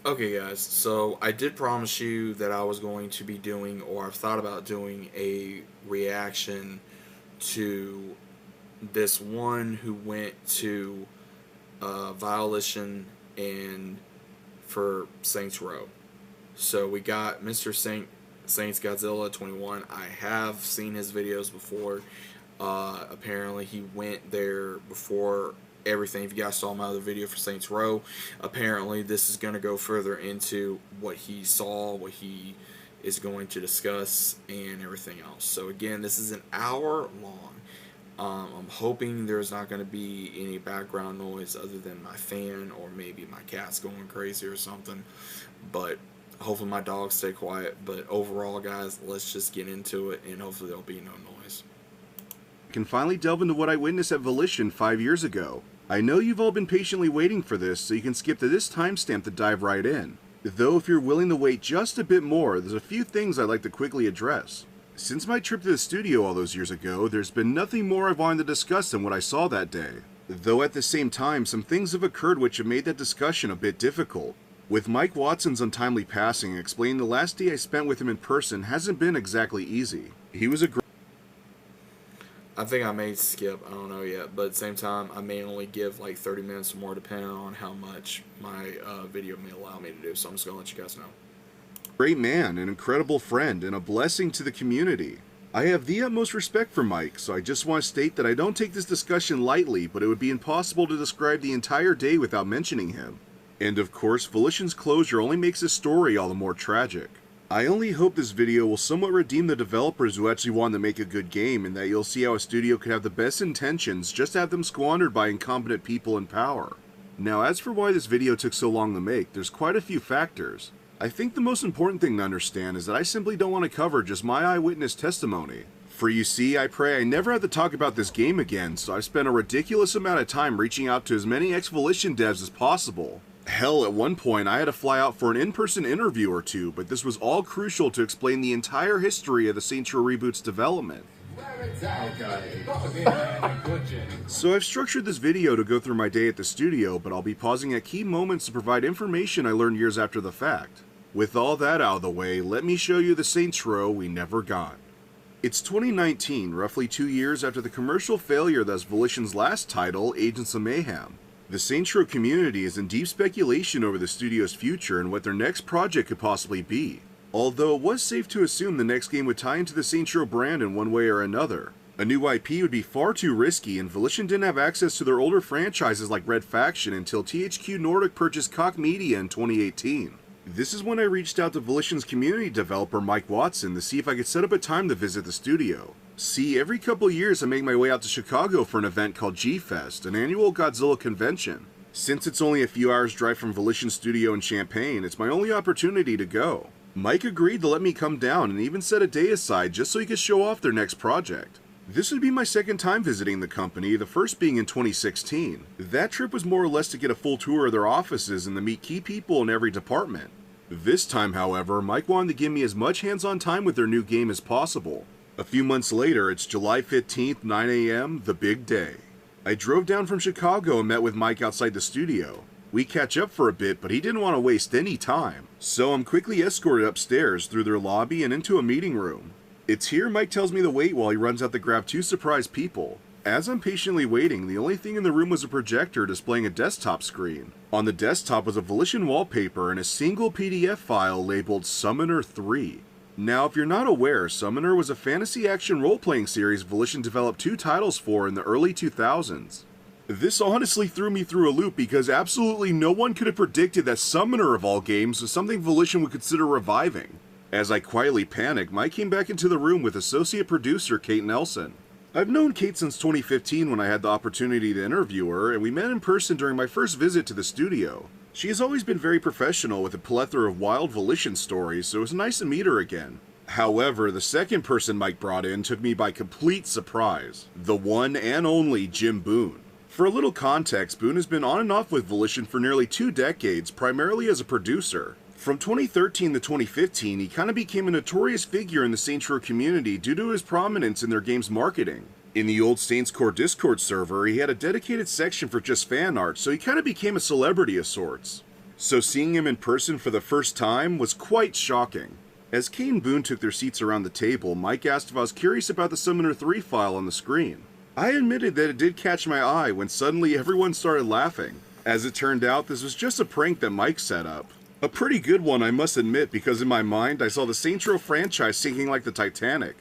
Okay, guys, so I did promise you that I was going to be doing, or I've thought about doing, a reaction to this one who went to Violation and for Saints Row. So we got Mr. Saints Godzilla 21. I have seen his videos before. Apparently, he went there before everything. If you guys saw my other video for Saints Row, apparently this is going to go further into what he saw, what he is going to discuss, and everything else. So again, this is an hour long. I'm hoping there's not going to be any background noise other than my fan or maybe my cat's going crazy or something. But hopefully my dogs stay quiet. But overall, guys, let's just get into it, and hopefully there'll be no noise. I can finally delve into what I witnessed at Volition 5 years ago. I know you've all been patiently waiting for this, so you can skip to this timestamp to dive right in. Though if you're willing to wait just a bit more, there's a few things I'd like to quickly address. Since my trip to the studio all those years ago, there's been nothing more I've wanted to discuss than what I saw that day. Though at the same time, some things have occurred which have made that discussion a bit difficult. With Mike Watson's untimely passing, explaining the last day I spent with him in person hasn't been exactly easy. He was a great I think I may skip, I don't know yet, but at the same time, I may only give like 30 minutes or more depending on how much my video may allow me to do, so I'm just going to let you guys know. man, an incredible friend, and a blessing to the community. I have the utmost respect for Mike, so I just want to state that I don't take this discussion lightly, but it would be impossible to describe the entire day without mentioning him. And of course, Volition's closure only makes this story all the more tragic. I only hope this video will somewhat redeem the developers who actually wanted to make a good game, and that you'll see how a studio could have the best intentions, just to have them squandered by incompetent people in power. Now, as for why this video took so long to make, there's quite a few factors. I think the most important thing to understand is that I simply don't want to cover just my eyewitness testimony. For you see, I pray I never have to talk about this game again, so I've spent a ridiculous amount of time reaching out to as many ex-Volition devs as possible. Hell, at one point I had to fly out for an in-person interview or two, but this was all crucial to explain the entire history of the Saints Row Reboot's development. So I've structured this video to go through my day at the studio, but I'll be pausing at key moments to provide information I learned years after the fact. With all that out of the way, let me show you the Saints Row we never got. It's 2019, roughly 2 years after the commercial failure that's Volition's last title, Agents of Mayhem. The Saints Row community is in deep speculation over the studio's future and what their next project could possibly be. Although it was safe to assume the next game would tie into the Saints Row brand in one way or another. A new IP would be far too risky, and Volition didn't have access to their older franchises like Red Faction until THQ Nordic purchased Koch Media in 2018. This is when I reached out to Volition's community developer Mike Watson to see if I could set up a time to visit the studio. See, every couple years I make my way out to Chicago for an event called G-Fest, an annual Godzilla convention. Since it's only a few hours drive from Volition's studio in Champaign, it's my only opportunity to go. Mike agreed to let me come down and even set a day aside just so he could show off their next project. This would be my second time visiting the company, the first being in 2016. That trip was more or less to get a full tour of their offices and to meet key people in every department. This time, however, Mike wanted to give me as much hands-on time with their new game as possible. A few months later, it's July 15th, 9 AM, the big day. I drove down from Chicago and met with Mike outside the studio. We catch up for a bit, but he didn't want to waste any time. So I'm quickly escorted upstairs through their lobby and into a meeting room. It's here Mike tells me to wait while he runs out to grab two surprise people. As I'm patiently waiting, the only thing in the room was a projector displaying a desktop screen. On the desktop was a Volition wallpaper and a single PDF file labeled Summoner 3. Now, if you're not aware, Summoner was a fantasy action role-playing series Volition developed 2 titles for in the early 2000s. This honestly threw me through a loop because absolutely no one could have predicted that Summoner of all games was something Volition would consider reviving. As I quietly panicked, Mike came back into the room with associate producer Kate Nelson. I've known Kate since 2015 when I had the opportunity to interview her, and we met in person during my first visit to the studio. She has always been very professional with a plethora of wild Volition stories, so it was nice to meet her again. However, the second person Mike brought in took me by complete surprise. The one and only Jim Boone. For a little context, Boone has been on and off with Volition for nearly 2 decades, primarily as a producer. From 2013 to 2015, he kind of became a notorious figure in the Saints Row community due to his prominence in their game's marketing. In the old Saints Core Discord server, he had a dedicated section for just fan art, so he kind of became a celebrity of sorts. So seeing him in person for the first time was quite shocking. As Kate and Boone took their seats around the table, Mike asked if I was curious about the Summoner 3 file on the screen. I admitted that it did catch my eye when suddenly everyone started laughing. As it turned out, this was just a prank that Mike set up. A pretty good one, I must admit, because in my mind, I saw the Saints Row franchise sinking like the Titanic.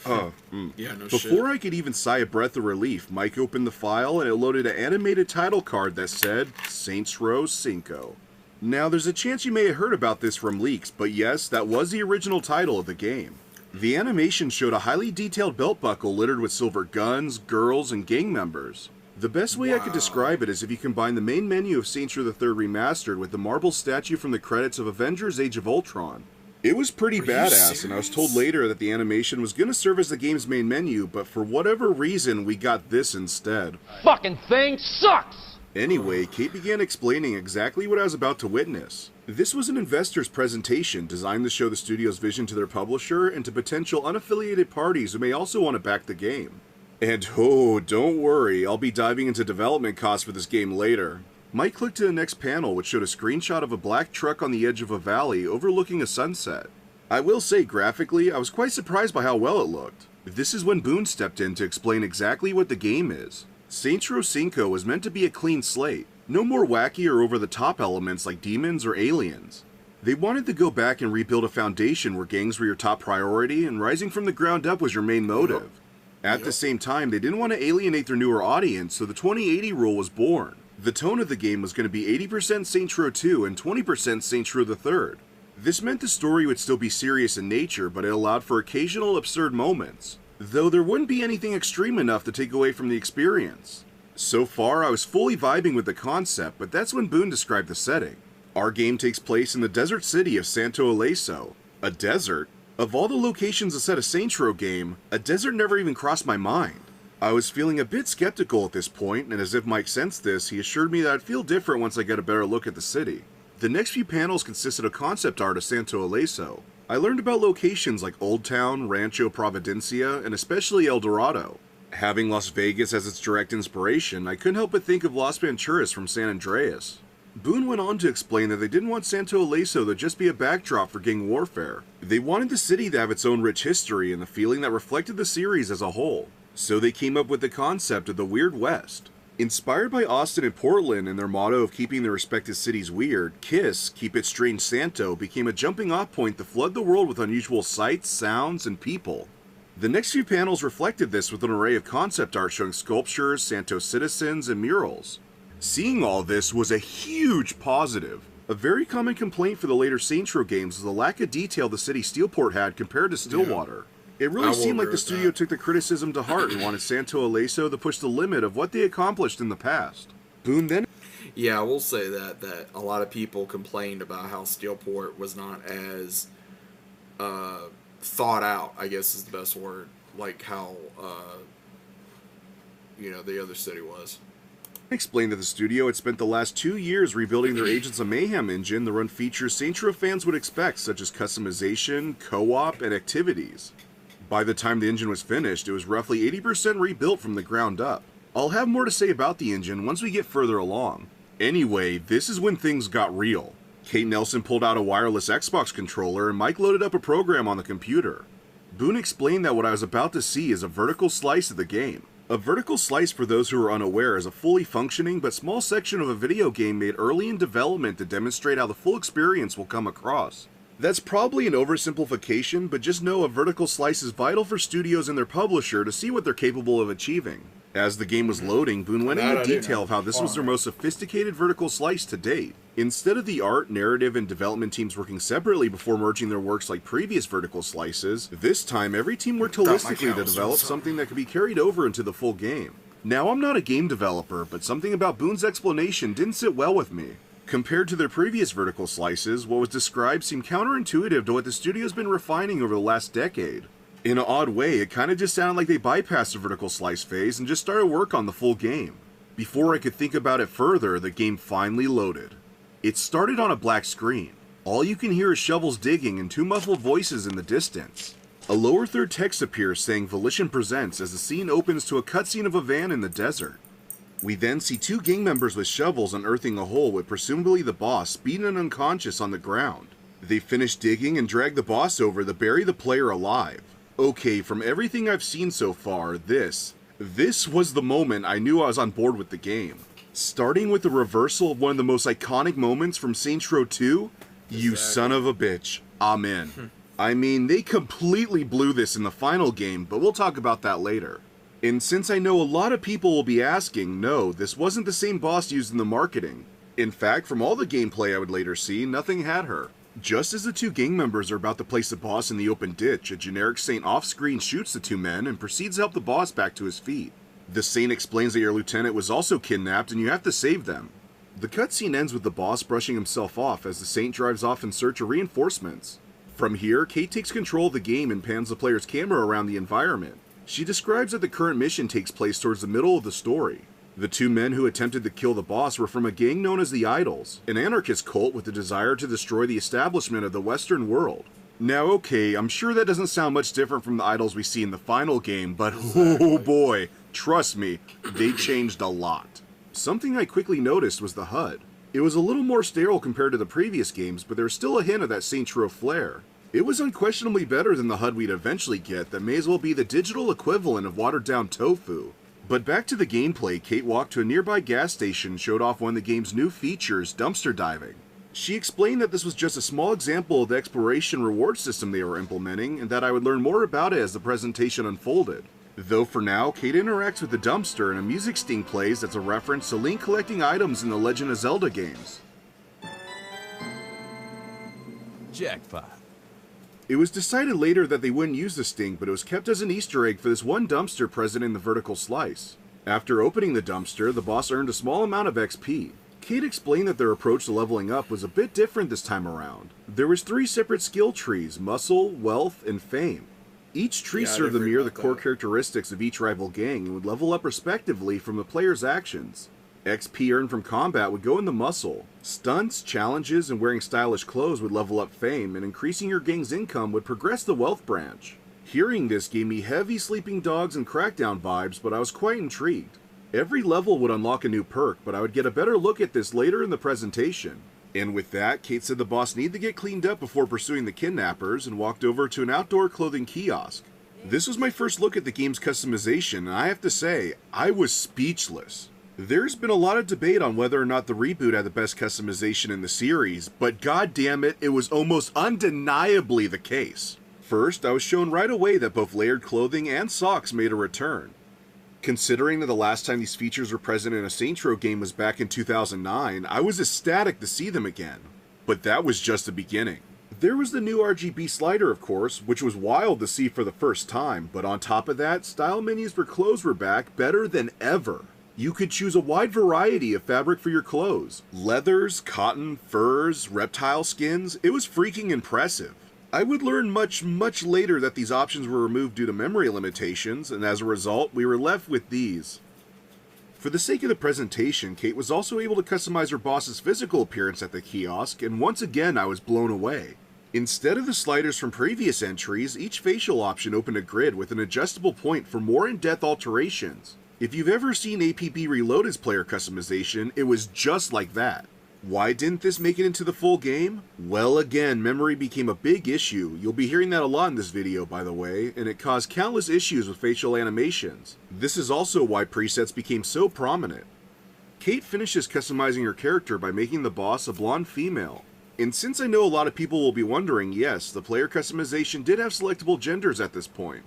Yeah, no shit. Before I could even sigh a breath of relief, Mike opened the file and it loaded an animated title card that said, Saints Row Cinco. Now, there's a chance you may have heard about this from leaks, but yes, that was the original title of the game. The animation showed a highly detailed belt buckle littered with silver guns, girls, and gang members. The best way I could describe it is if you combine the main menu of Saints Row III Remastered with the marble statue from the credits of Avengers Age of Ultron. It was pretty badass, and I was told later that the animation was going to serve as the game's main menu, but for whatever reason, we got this instead. Fucking thing sucks! Anyway, Kate began explaining exactly what I was about to witness. This was an investor's presentation designed to show the studio's vision to their publisher and to potential unaffiliated parties who may also want to back the game. And oh, don't worry, I'll be diving into development costs for this game later. Mike clicked to the next panel, which showed a screenshot of a black truck on the edge of a valley overlooking a sunset. I will say, graphically, I was quite surprised by how well it looked. This is when Boone stepped in to explain exactly what the game is. Saints Row Cinco was meant to be a clean slate, no more wacky or over-the-top elements like demons or aliens. They wanted to go back and rebuild a foundation where gangs were your top priority and rising from the ground up was your main motive. At the same time, they didn't want to alienate their newer audience, so the 2080 rule was born. The tone of the game was going to be 80% Saints Row 2 and 20% Saints Row III. This meant the story would still be serious in nature, but it allowed for occasional absurd moments, though there wouldn't be anything extreme enough to take away from the experience. So far, I was fully vibing with the concept, but that's when Boone described the setting. Our game takes place in the desert city of Santo Ileso. A desert? Of all the locations to set a Saints Row game, a desert never even crossed my mind. I was feeling a bit skeptical at this point, and as if Mike sensed this, he assured me that I'd feel different once I get a better look at the city. The next few panels consisted of concept art of Santo Ileso. I learned about locations like Old Town, Rancho Providencia, and especially El Dorado. Having Las Vegas as its direct inspiration, I couldn't help but think of Las Venturas from San Andreas. Boone went on to explain that they didn't want Santo Ileso to just be a backdrop for gang warfare. They wanted the city to have its own rich history and the feeling that reflected the series as a whole. So they came up with the concept of the Weird West. Inspired by Austin and Portland and their motto of keeping their respective cities weird, KISS, Keep It Strange Santo, became a jumping off point to flood the world with unusual sights, sounds, and people. The next few panels reflected this with an array of concept art showing sculptures, Santo citizens, and murals. Seeing all this was a huge positive. A very common complaint for the later Saints Row games was the lack of detail the city Steelport had compared to Stillwater. It really seemed like the studio took the criticism to heart and wanted Santo Ileso to push the limit of what they accomplished in the past. Boone then... Yeah, I will say that a lot of people complained about how Steelport was not as thought out, I guess is the best word, like how, the other city was. Explained that the studio had spent the last 2 years rebuilding their Agents of Mayhem engine to run features Saints Row fans would expect, such as customization, co-op, and activities. By the time the engine was finished, it was roughly 80% rebuilt from the ground up. I'll have more to say about the engine once we get further along. Anyway, this is when things got real. Kate Nelson pulled out a wireless Xbox controller and Mike loaded up a program on the computer. Boone explained that what I was about to see is a vertical slice of the game. A vertical slice, for those who are unaware, is a fully functioning but small section of a video game made early in development to demonstrate how the full experience will come across. That's probably an oversimplification, but just know a vertical slice is vital for studios and their publisher to see what they're capable of achieving. As the game was loading, Boone went into detail of how this was their most sophisticated vertical slice to date. Instead of the art, narrative, and development teams working separately before merging their works like previous vertical slices, this time every team worked holistically to develop something that could be carried over into the full game. Now, I'm not a game developer, but something about Boone's explanation didn't sit well with me. Compared to their previous vertical slices, what was described seemed counterintuitive to what the studio's been refining over the last decade. In an odd way, it kinda just sounded like they bypassed the vertical slice phase and just started work on the full game. Before I could think about it further, the game finally loaded. It started on a black screen. All you can hear is shovels digging and two muffled voices in the distance. A lower third text appears saying Volition Presents as the scene opens to a cutscene of a van in the desert. We then see two gang members with shovels unearthing a hole with presumably the boss beaten unconscious on the ground. They finish digging and drag the boss over to bury the player alive. Okay, from everything I've seen so far, this was the moment I knew I was on board with the game. Starting with the reversal of one of the most iconic moments from Saints Row 2, you son of a bitch, I'm in. I mean, they completely blew this in the final game, but we'll talk about that later. And since I know a lot of people will be asking, no, this wasn't the same boss used in the marketing. In fact, from all the gameplay I would later see, nothing had her. Just as the two gang members are about to place the boss in the open ditch, a generic Saint off-screen shoots the two men and proceeds to help the boss back to his feet. The Saint explains that your lieutenant was also kidnapped and you have to save them. The cutscene ends with the boss brushing himself off as the Saint drives off in search of reinforcements. From here, Kate takes control of the game and pans the player's camera around the environment. She describes that the current mission takes place towards the middle of the story. The two men who attempted to kill the boss were from a gang known as the Idols, an anarchist cult with the desire to destroy the establishment of the Western world. Now okay, I'm sure that doesn't sound much different from the Idols we see in the final game, but oh boy, trust me, they changed a lot. Something I quickly noticed was the HUD. It was a little more sterile compared to the previous games, but there was still a hint of that Saints Row flair. It was unquestionably better than the HUD we'd eventually get that may as well be the digital equivalent of watered-down tofu. But back to the gameplay, Kate walked to a nearby gas station and showed off one of the game's new features, dumpster diving. She explained that this was just a small example of the exploration reward system they were implementing, and that I would learn more about it as the presentation unfolded. Though for now, Kate interacts with the dumpster and a music sting plays that's a reference to Link collecting items in the Legend of Zelda games. Jackpot. It was decided later that they wouldn't use the sting, but it was kept as an Easter egg for this one dumpster present in the vertical slice. After opening the dumpster, the boss earned a small amount of XP. Kate explained that their approach to leveling up was a bit different this time around. There was 3 separate skill trees: muscle, wealth, and fame. Each tree served to mirror the core characteristics of each rival gang and would level up respectively from the player's actions. XP earned from combat would go in the muscle. Stunts, challenges, and wearing stylish clothes would level up fame, and increasing your gang's income would progress the wealth branch. Hearing this gave me heavy Sleeping Dogs and Crackdown vibes, but I was quite intrigued. Every level would unlock a new perk, but I would get a better look at this later in the presentation. And with that, Kate said the boss needed to get cleaned up before pursuing the kidnappers, and walked over to an outdoor clothing kiosk. This was my first look at the game's customization, and I have to say, I was speechless. There's been a lot of debate on whether or not the reboot had the best customization in the series, but goddammit, it was almost undeniably the case. First, I was shown right away that both layered clothing and socks made a return. Considering that the last time these features were present in a Saints Row game was back in 2009, I was ecstatic to see them again. But that was just the beginning. There was the new RGB slider, of course, which was wild to see for the first time, but on top of that, style menus for clothes were back better than ever. You could choose a wide variety of fabric for your clothes. Leathers, cotton, furs, reptile skins. It was freaking impressive. I would learn much later that these options were removed due to memory limitations, and as a result, we were left with these. For the sake of the presentation, Kate was also able to customize her boss's physical appearance at the kiosk, and once again I was blown away. Instead of the sliders from previous entries, each facial option opened a grid with an adjustable point for more in-depth alterations. If you've ever seen APB Reloaded's player customization, it was just like that. Why didn't this make it into the full game? Well, again, memory became a big issue. You'll be hearing that a lot in this video, by the way, and it caused countless issues with facial animations. This is also why presets became so prominent. Kate finishes customizing her character by making the boss a blonde female. And since I know a lot of people will be wondering, yes, the player customization did have selectable genders at this point.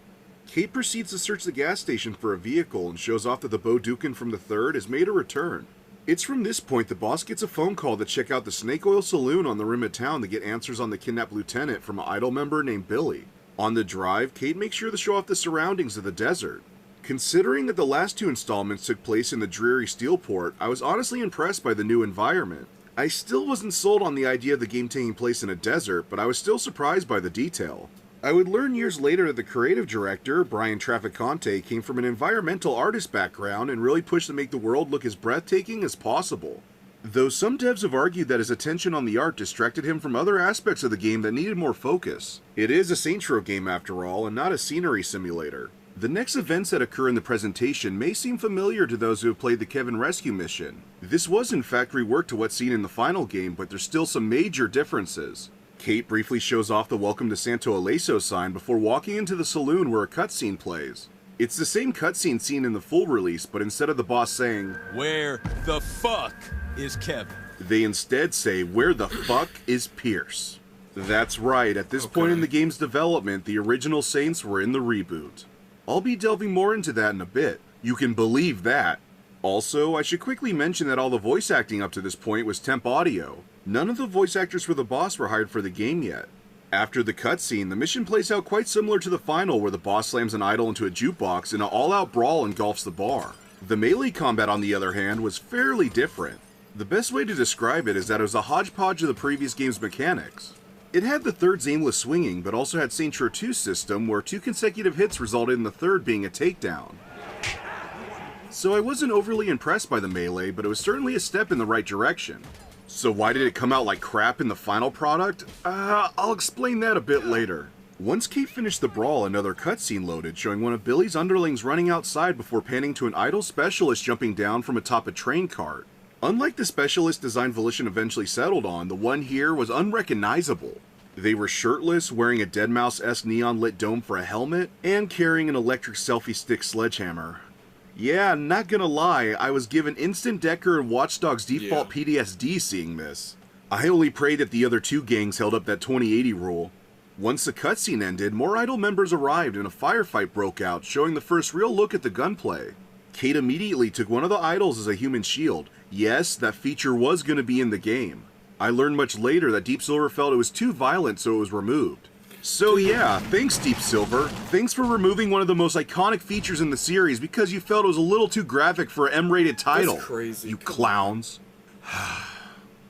Kate proceeds to search the gas station for a vehicle and shows off that the Bodukin from the 3rd has made a return. It's from this point the boss gets a phone call to check out the Snake Oil Saloon on the rim of town to get answers on the kidnapped lieutenant from an idol member named Billy. On the drive, Kate makes sure to show off the surroundings of the desert. Considering that the last 2 installments took place in the dreary Steelport, I was honestly impressed by the new environment. I still wasn't sold on the idea of the game taking place in a desert, but I was still surprised by the detail. I would learn years later that the creative director, Brian Trafficante, came from an environmental artist background and really pushed to make the world look as breathtaking as possible. Though some devs have argued that his attention on the art distracted him from other aspects of the game that needed more focus. It is a Saints Row game after all, and not a scenery simulator. The next events that occur in the presentation may seem familiar to those who have played the Kevin Rescue mission. This was in fact reworked to what's seen in the final game, but there's still some major differences. Kate briefly shows off the Welcome to Santo Ileso sign before walking into the saloon where a cutscene plays. It's the same cutscene seen in the full release, but instead of the boss saying, Where the fuck is Kevin? they instead say, where the fuck is Pierce? That's right, at this point in the game's development, the original Saints were in the reboot. I'll be delving more into that in a bit. You can believe that. Also, I should quickly mention that all the voice acting up to this point was temp audio. None of the voice actors for the boss were hired for the game yet. After the cutscene, the mission plays out quite similar to the final, where the boss slams an idol into a jukebox and an all-out brawl engulfs the bar. The melee combat, on the other hand, was fairly different. The best way to describe it is that it was a hodgepodge of the previous game's mechanics. It had the third's aimless swinging, but also had Saints Row 2's system, where 2 consecutive hits resulted in the third being a takedown. So I wasn't overly impressed by the melee, but it was certainly a step in the right direction. So why did it come out like crap in the final product? I'll explain that a bit later. Once Kate finished the brawl, another cutscene loaded, showing one of Billy's underlings running outside before panning to an idle specialist jumping down from atop a train cart. Unlike the specialist design Volition eventually settled on, the one here was unrecognizable. They were shirtless, wearing a Deadmau5-esque neon-lit dome for a helmet, and carrying an electric selfie stick sledgehammer. Yeah, not gonna lie, I was given Instant Decker and Watch Dogs default PTSD seeing this. I only prayed that the other 2 gangs held up that 2080 rule. Once the cutscene ended, more idol members arrived and a firefight broke out, showing the first real look at the gunplay. Kate immediately took one of the idols as a human shield. Yes, that feature was going to be in the game. I learned much later that Deep Silver felt it was too violent, so it was removed. So yeah, thanks Deep Silver. Thanks for removing one of the most iconic features in the series because you felt it was a little too graphic for an M-rated title. That's crazy. You clowns.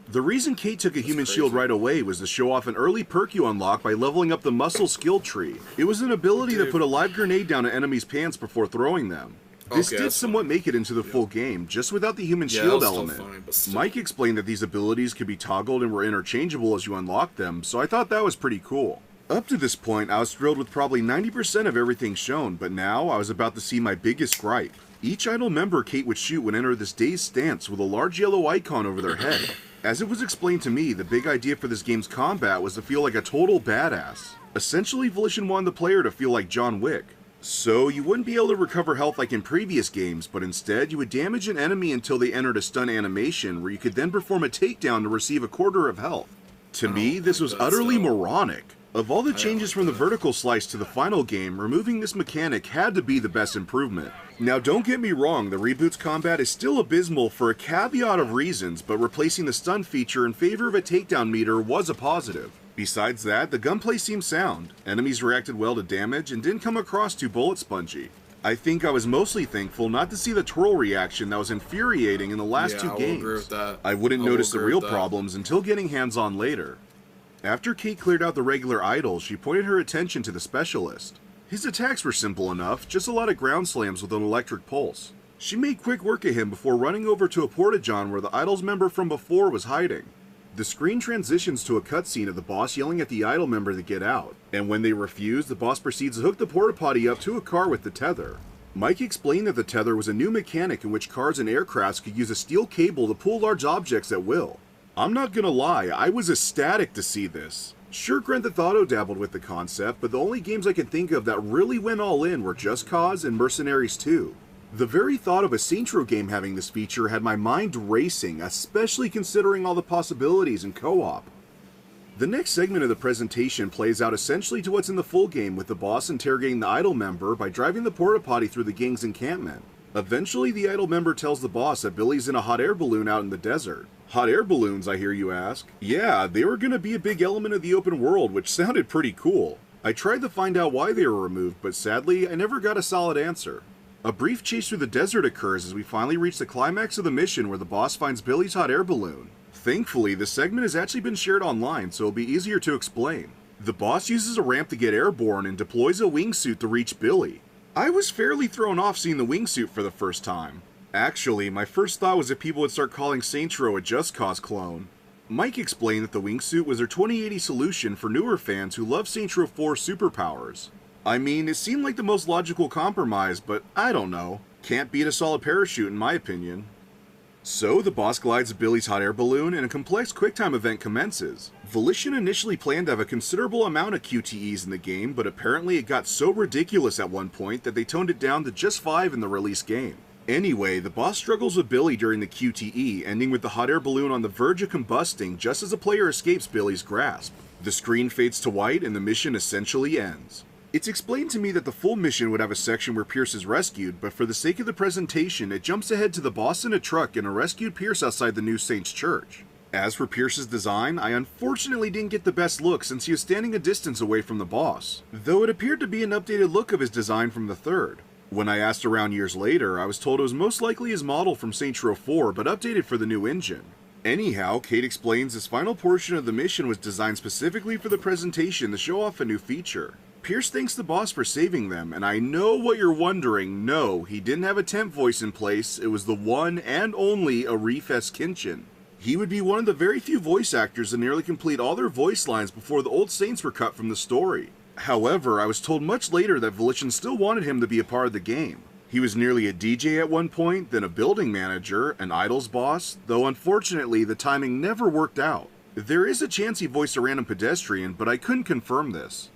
The reason Kate took a human shield right away was to show off an early perk you unlock by leveling up the muscle skill tree. It was an ability to put a live grenade down an enemy's pants before throwing them. This did somewhat make it into the full game, just without the human shield element. Mike explained that these abilities could be toggled and were interchangeable as you unlocked them, so I thought that was pretty cool. Up to this point, I was thrilled with probably 90% of everything shown, but now I was about to see my biggest gripe. Each idol member Kate would shoot would enter this dazed stance with a large yellow icon over their head. As it was explained to me, the big idea for this game's combat was to feel like a total badass. Essentially, Volition wanted the player to feel like John Wick. So, you wouldn't be able to recover health like in previous games, but instead you would damage an enemy until they entered a stun animation, where you could then perform a takedown to receive a quarter of health. To me, this was utterly moronic. Of all the changes from the vertical slice to the final game, removing this mechanic had to be the best improvement. Now don't get me wrong, the reboot's combat is still abysmal for a caveat of reasons, but replacing the stun feature in favor of a takedown meter was a positive. Besides that, the gunplay seemed sound, enemies reacted well to damage, and didn't come across too bullet spongy. I think I was mostly thankful not to see the twirl reaction that was infuriating in the last 2 games. Agree with that. I wouldn't notice the real problems until getting hands-on later. After Kate cleared out the regular idols, she pointed her attention to the specialist. His attacks were simple enough, just a lot of ground slams with an electric pulse. She made quick work of him before running over to a porta-john where the idol's member from before was hiding. The screen transitions to a cutscene of the boss yelling at the idol member to get out, and when they refuse, the boss proceeds to hook the porta-potty up to a car with the tether. Mike explained that the tether was a new mechanic in which cars and aircrafts could use a steel cable to pull large objects at will. I'm not gonna lie, I was ecstatic to see this. Sure, Grand Theft Auto dabbled with the concept, but the only games I can think of that really went all in were Just Cause and Mercenaries 2. The very thought of a Saints Row game having this feature had my mind racing, especially considering all the possibilities in co-op. The next segment of the presentation plays out essentially to what's in the full game, with the boss interrogating the idol member by driving the porta-potty through the gang's encampment. Eventually, the idol member tells the boss that Billy's in a hot air balloon out in the desert. Hot air balloons, I hear you ask? Yeah, they were gonna be a big element of the open world, which sounded pretty cool. I tried to find out why they were removed, but sadly, I never got a solid answer. A brief chase through the desert occurs as we finally reach the climax of the mission where the boss finds Billy's hot air balloon. Thankfully, this segment has actually been shared online, so it'll be easier to explain. The boss uses a ramp to get airborne and deploys a wingsuit to reach Billy. I was fairly thrown off seeing the wingsuit for the first time. Actually, my first thought was that people would start calling Saints Row a Just Cause clone. Mike explained that the wingsuit was their 2080 solution for newer fans who love Saints Row 4's superpowers. I mean, it seemed like the most logical compromise, but I don't know. Can't beat a solid parachute in my opinion. So, the boss glides a Billy's hot air balloon and a complex QuickTime event commences. Volition initially planned to have a considerable amount of QTEs in the game, but apparently it got so ridiculous at one point that they toned it down to just 5 in the release game. Anyway, the boss struggles with Billy during the QTE, ending with the hot air balloon on the verge of combusting just as the player escapes Billy's grasp. The screen fades to white and the mission essentially ends. It's explained to me that the full mission would have a section where Pierce is rescued, but for the sake of the presentation, it jumps ahead to the boss in a truck and a rescued Pierce outside the New Saints Church. As for Pierce's design, I unfortunately didn't get the best look since he was standing a distance away from the boss, though it appeared to be an updated look of his design from the third. When I asked around years later, I was told it was most likely his model from Saints Row 4, but updated for the new engine. Anyhow, Kate explains this final portion of the mission was designed specifically for the presentation to show off a new feature. Pierce thanks the boss for saving them, and I know what you're wondering. No, he didn't have a temp voice in place, it was the one and only Arif S. Kinchin. He would be one of the very few voice actors to nearly complete all their voice lines before the old Saints were cut from the story. However, I was told much later that Volition still wanted him to be a part of the game. He was nearly a DJ at one point, then a building manager, an idols boss, though unfortunately the timing never worked out. There is a chance he voiced a random pedestrian, but I couldn't confirm this.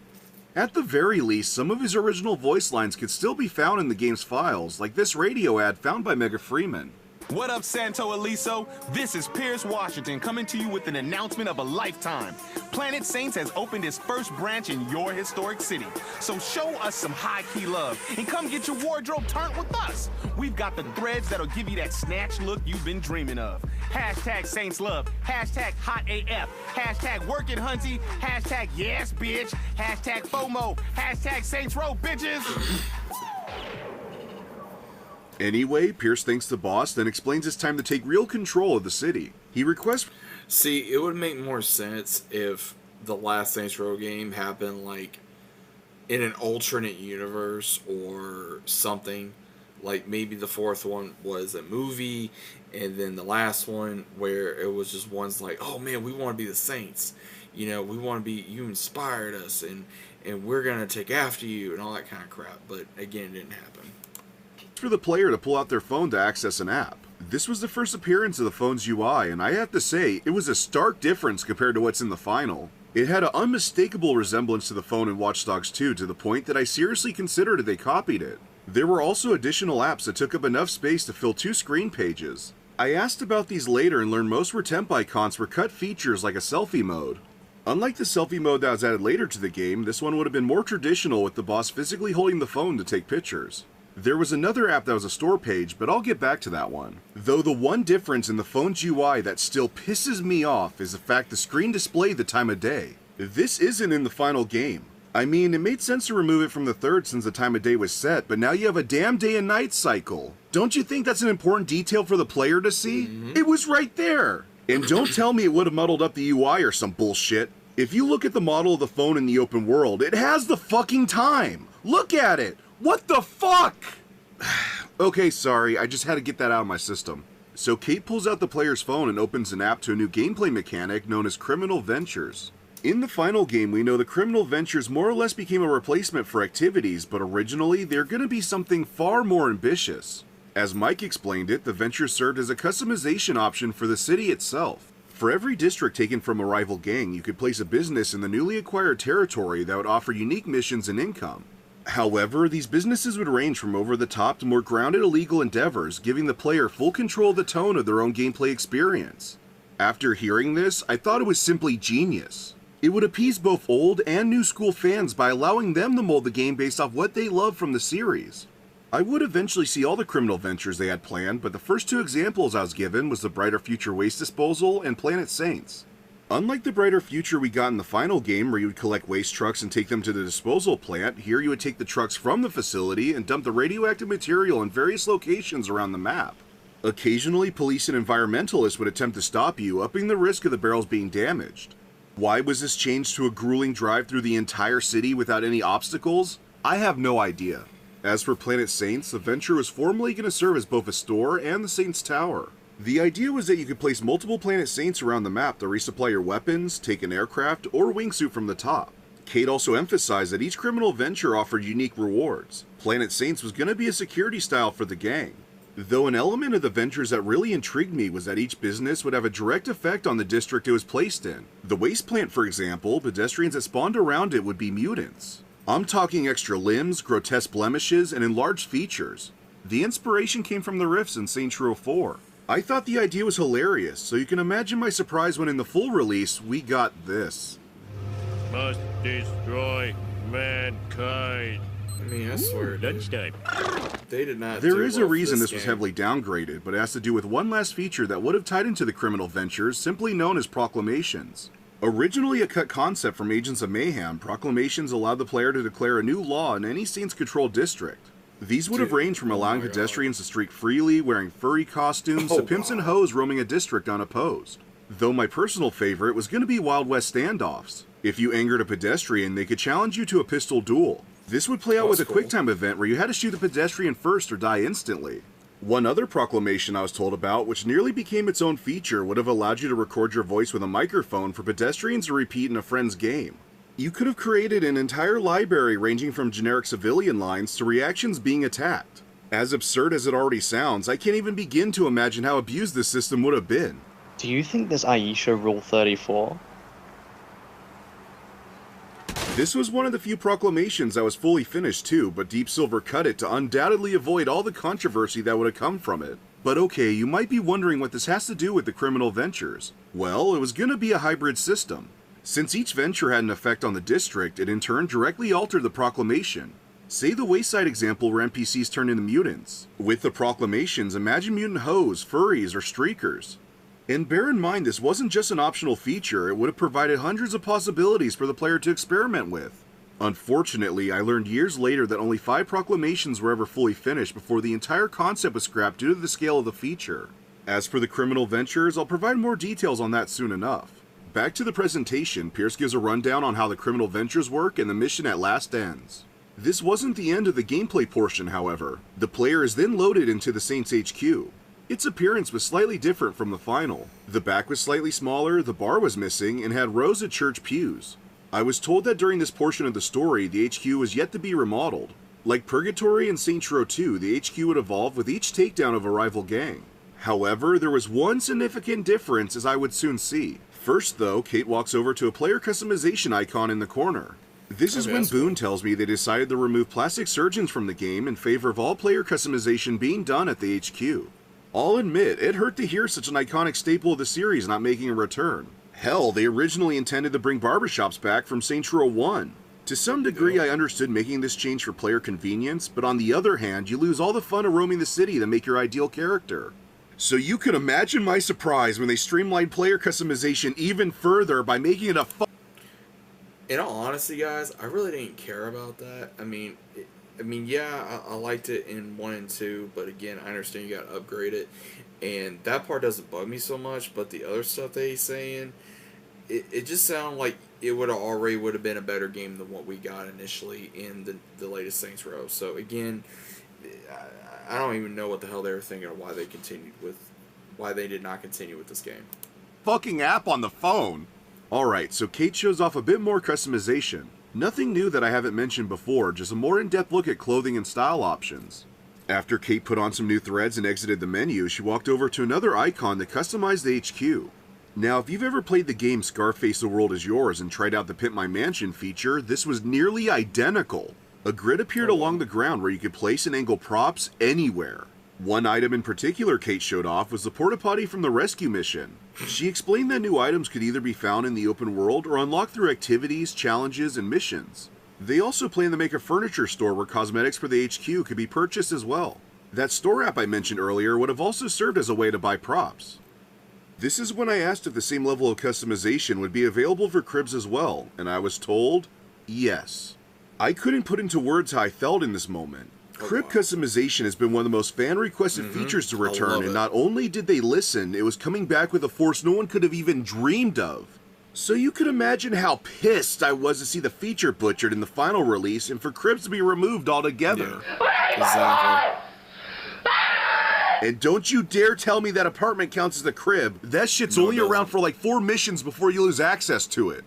At the very least, some of his original voice lines could still be found in the game's files, like this radio ad found by Mega Freeman. What up, Santo Eliso? This is Pierce Washington coming to you with an announcement of a lifetime. Planet Saints has opened its first branch in your historic city. So show us some high-key love and come get your wardrobe turned with us. We've got the threads that'll give you that snatch look you've been dreaming of. Hashtag Saints Love, hashtag Hot AF, hashtag Workin' Hunty, hashtag Yes Bitch, hashtag FOMO, hashtag Saints Row Bitches. Anyway, Pierce thanks the boss, then explains it's time to take real control of the city. He requests... See, it would make more sense if the last Saints Row game happened, like, in an alternate universe or something. Like, maybe the fourth one was a movie, and then the last one where it was just one's like, oh man, we want to be the Saints. You know, we want to be, you inspired us, and we're going to take after you, and all that kind of crap. But, again, it didn't happen. For the player to pull out their phone to access an app. This was the first appearance of the phone's UI, and I have to say, it was a stark difference compared to what's in the final. It had an unmistakable resemblance to the phone in Watch Dogs 2 to the point that I seriously considered they copied it. There were also additional apps that took up enough space to fill 2 screen pages. I asked about these later and learned most were temp icons for cut features like a selfie mode. Unlike the selfie mode that was added later to the game, this one would have been more traditional with the boss physically holding the phone to take pictures. There was another app that was a store page, but I'll get back to that one. Though the one difference in the phone's UI that still pisses me off is the fact the screen displayed the time of day. This isn't in the final game. I mean, it made sense to remove it from the third since the time of day was set, but now you have a damn day and night cycle. Don't you think that's an important detail for the player to see? It was right there! And don't tell me it would have muddled up the UI or some bullshit. If you look at the model of the phone in the open world, it has the fucking time! Look at it! What the fuck? Okay, sorry, I just had to get that out of my system. So Kate pulls out the player's phone and opens an app to a new gameplay mechanic known as Criminal Ventures. In the final game, we know the Criminal Ventures more or less became a replacement for activities, but originally they're going to be something far more ambitious. As Mike explained it, the Ventures served as a customization option for the city itself. For every district taken from a rival gang, you could place a business in the newly acquired territory that would offer unique missions and income. However, these businesses would range from over-the-top to more grounded illegal endeavors, giving the player full control of the tone of their own gameplay experience. After hearing this, I thought it was simply genius. It would appease both old and new school fans by allowing them to mold the game based off what they love from the series. I would eventually see all the criminal ventures they had planned, but the first 2 examples I was given was the Brighter Future Waste Disposal and Planet Saints. Unlike the Brighter Future we got in the final game where you would collect waste trucks and take them to the disposal plant, here you would take the trucks from the facility and dump the radioactive material in various locations around the map. Occasionally, police and environmentalists would attempt to stop you, upping the risk of the barrels being damaged. Why was this changed to a grueling drive through the entire city without any obstacles? I have no idea. As for Planet Saints, the venture was formerly going to serve as both a store and the Saints Tower. The idea was that you could place multiple Planet Saints around the map to resupply your weapons, take an aircraft, or wingsuit from the top. Kate also emphasized that each criminal venture offered unique rewards. Planet Saints was going to be a security style for the gang. Though an element of the ventures that really intrigued me was that each business would have a direct effect on the district it was placed in. The waste plant, for example, pedestrians that spawned around it would be mutants. I'm talking extra limbs, grotesque blemishes, and enlarged features. The inspiration came from the riffs in Saints Row 4. I thought the idea was hilarious, so you can imagine my surprise when in the full release, we got this. Must destroy mankind. I mean, I swear, dude, Lunchtime. they did not. There do is well a for reason this this was game. heavily downgraded, but it has to do with one last feature that would have tied into the criminal ventures, simply known as proclamations. Originally a cut concept from Agents of Mayhem, proclamations allowed the player to declare a new law in any Saints-controlled district. These would have ranged from allowing pedestrians to streak freely, wearing furry costumes, to pimps and hoes roaming a district unopposed. Though my personal favorite was going to be Wild West standoffs. If you angered a pedestrian, they could challenge you to a pistol duel. This would play out with a QuickTime event where you had to shoot the pedestrian first or die instantly. One other proclamation I was told about, which nearly became its own feature, would have allowed you to record your voice with a microphone for pedestrians to repeat in a friend's game. You could have created an entire library ranging from generic civilian lines to reactions being attacked. As absurd as it already sounds, I can't even begin to imagine how abused this system would have been. Do you think there's Aisha Rule 34? This was one of the few proclamations that was fully finished too, but Deep Silver cut it to undoubtedly avoid all the controversy that would have come from it. But okay, you might be wondering what this has to do with the criminal ventures. Well, it was going to be a hybrid system. Since each venture had an effect on the district, it in turn directly altered the proclamation. Say the Wayside example where NPCs turned into mutants. With the proclamations, imagine mutant hoes, furries, or streakers. And bear in mind, this wasn't just an optional feature, it would have provided hundreds of possibilities for the player to experiment with. Unfortunately, I learned years later that only 5 proclamations were ever fully finished before the entire concept was scrapped due to the scale of the feature. As for the criminal ventures, I'll provide more details on that soon enough. Back to the presentation, Pierce gives a rundown on how the criminal ventures work and the mission at last ends. This wasn't the end of the gameplay portion, however. The player is then loaded into the Saints HQ. Its appearance was slightly different from the final. The back was slightly smaller, the bar was missing, and had rows of church pews. I was told that during this portion of the story, the HQ was yet to be remodeled. Like Purgatory and Saints Row 2, the HQ would evolve with each takedown of a rival gang. However, there was one significant difference, as I would soon see. First though, Kate walks over to a player customization icon in the corner. This is when Boone tells me they decided to remove plastic surgeons from the game in favor of all player customization being done at the HQ. I'll admit, it hurt to hear such an iconic staple of the series not making a return. Hell, they originally intended to bring barbershops back from Saints Row 1. To some degree, I understood making this change for player convenience, but on the other hand, you lose all the fun of roaming the city that make your ideal character. So you can imagine my surprise when they streamlined player customization even further by making it a In all honesty, guys, I really didn't care about that. I mean, yeah, I liked it in 1 and 2, but again, I understand you got to upgrade it, and that part doesn't bug me so much. But the other stuff that he's saying, it just sounded like it would have been a better game than what we got initially in the latest Saints Row. So again, I don't even know what the hell they were thinking, or why they did not continue with this game. fucking app on the phone. Alright, so Kate shows off a bit more customization. Nothing new that I haven't mentioned before, just a more in-depth look at clothing and style options. After Kate put on some new threads and exited the menu, she walked over to another icon to customize the HQ. Now, if you've ever played the game Scarface the World Is Yours and tried out the Pimp My Mansion feature, this was nearly identical. A grid appeared along the ground where you could place and angle props anywhere. One item in particular Kate showed off was the porta potty from the rescue mission. She explained that new items could either be found in the open world or unlocked through activities, challenges, and missions. They also plan to make a furniture store where cosmetics for the HQ could be purchased as well. That store app I mentioned earlier would have also served as a way to buy props. This is when I asked if the same level of customization would be available for cribs as well, and I was told, yes. I couldn't put into words how I felt in this moment. Crib customization has been one of the most fan-requested features to return, and not only did they listen, it was coming back with a force no one could have even dreamed of. So you could imagine how pissed I was to see the feature butchered in the final release and for cribs to be removed altogether. Yeah, exactly. And don't you dare tell me that apartment counts as a crib. That shit's only around for like 4 missions before you lose access to it.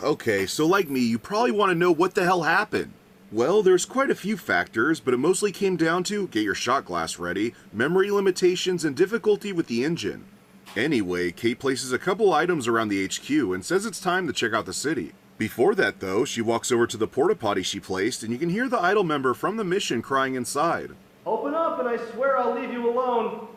Okay, so like me, you probably want to know what the hell happened. Well, there's quite a few factors, but it mostly came down to get your shot glass ready, memory limitations, and difficulty with the engine. Anyway, Kate places a couple items around the HQ and says it's time to check out the city. Before that though, she walks over to the porta potty she placed and you can hear the idol member from the mission crying inside. Open up and I swear I'll leave you alone.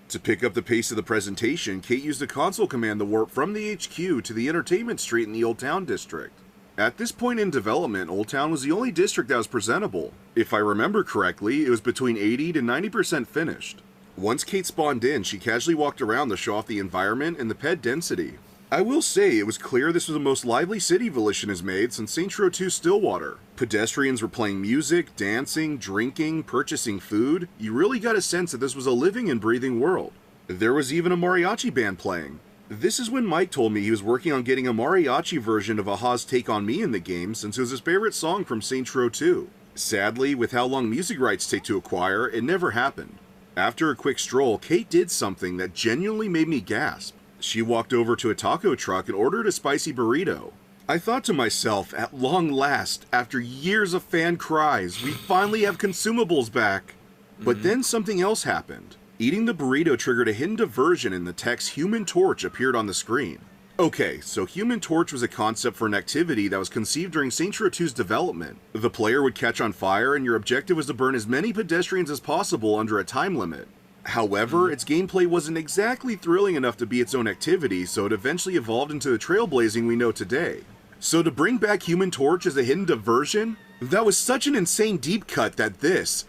To pick up the pace of the presentation, Kate used a console command to warp from the HQ to the entertainment street in the Old Town district. At this point in development, Old Town was the only district that was presentable. If I remember correctly, it was between 80 to 90% finished. Once Kate spawned in, she casually walked around to show off the environment and the pet density. I will say, it was clear this was the most lively city Volition has made since Saints Row 2 Stillwater. Pedestrians were playing music, dancing, drinking, purchasing food. You really got a sense that this was a living and breathing world. There was even a mariachi band playing. This is when Mike told me he was working on getting a mariachi version of Aha's Take On Me in the game since it was his favorite song from Saints Row 2. Sadly, with how long music rights take to acquire, it never happened. After a quick stroll, Kate did something that genuinely made me gasp. She walked over to a taco truck and ordered a spicy burrito. I thought to myself, at long last, after years of fan cries, we finally have consumables back. But then something else happened. Eating the burrito triggered a hidden diversion and the text Human Torch appeared on the screen. Okay, so Human Torch was a concept for an activity that was conceived during Saints Row 2's development. The player would catch on fire and your objective was to burn as many pedestrians as possible under a time limit. However, its gameplay wasn't exactly thrilling enough to be its own activity, so it eventually evolved into the trailblazing we know today. So to bring back Human Torch as a hidden diversion, that was such an insane deep cut that this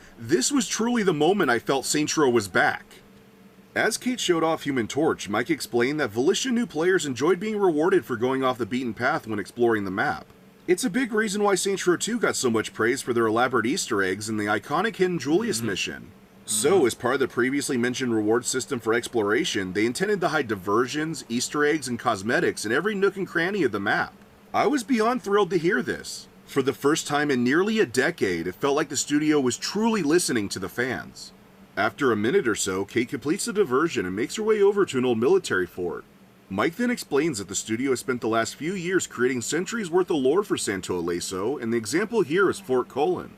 was truly the moment I felt Saints Row was back. As Kate showed off Human Torch, Mike explained that Volition knew players enjoyed being rewarded for going off the beaten path when exploring the map. It's a big reason why Saints Row 2 got so much praise for their elaborate Easter eggs in the iconic Hidden Julius mission. So, as part of the previously mentioned reward system for exploration, they intended to hide diversions, Easter eggs, and cosmetics in every nook and cranny of the map. I was beyond thrilled to hear this. For the first time in nearly a decade, it felt like the studio was truly listening to the fans. After a minute or so, Kate completes the diversion and makes her way over to an old military fort. Mike then explains that the studio has spent the last few years creating centuries worth of lore for Santo Ileso, and the example here is Fort Colon.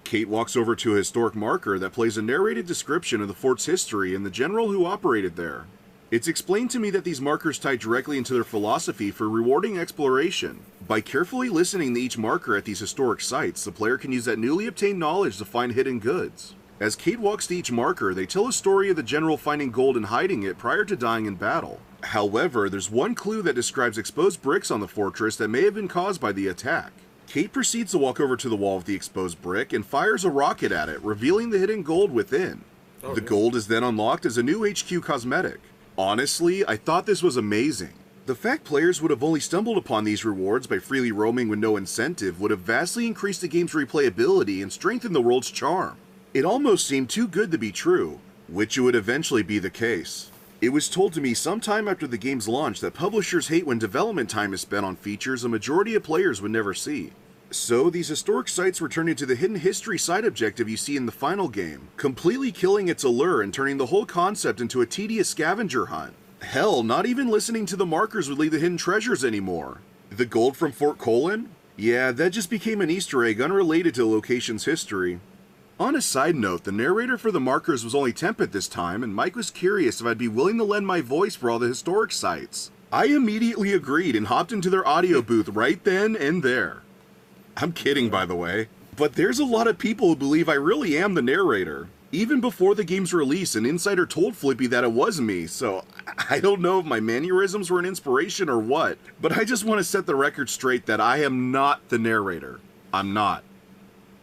Kate walks over to a historic marker that plays a narrated description of the fort's history and the general who operated there. It's explained to me that these markers tie directly into their philosophy for rewarding exploration. By carefully listening to each marker at these historic sites, the player can use that newly obtained knowledge to find hidden goods. As Kate walks to each marker, they tell a story of the general finding gold and hiding it prior to dying in battle. However, there's one clue that describes exposed bricks on the fortress that may have been caused by the attack. Kate proceeds to walk over to the wall of the exposed brick and fires a rocket at it, revealing the hidden gold within. The gold is then unlocked as a new HQ cosmetic. Honestly, I thought this was amazing. The fact players would have only stumbled upon these rewards by freely roaming with no incentive would have vastly increased the game's replayability and strengthened the world's charm. It almost seemed too good to be true, which would eventually be the case. It was told to me sometime after the game's launch that publishers hate when development time is spent on features a majority of players would never see. So, these historic sites were turned into the hidden history side objective you see in the final game, completely killing its allure and turning the whole concept into a tedious scavenger hunt. Hell, not even listening to the markers would lead to hidden treasures anymore. The gold from Fort Colon? Yeah, that just became an Easter egg unrelated to the location's history. On a side note, the narrator for the markers was only temp at this time, and Mike was curious if I'd be willing to lend my voice for all the historic sites. I immediately agreed and hopped into their audio booth right then and there. I'm kidding, by the way. But there's a lot of people who believe I really am the narrator. Even before the game's release, an insider told Flippy that it was me, so I don't know if my mannerisms were an inspiration or what, but I just want to set the record straight that I am not the narrator. I'm not.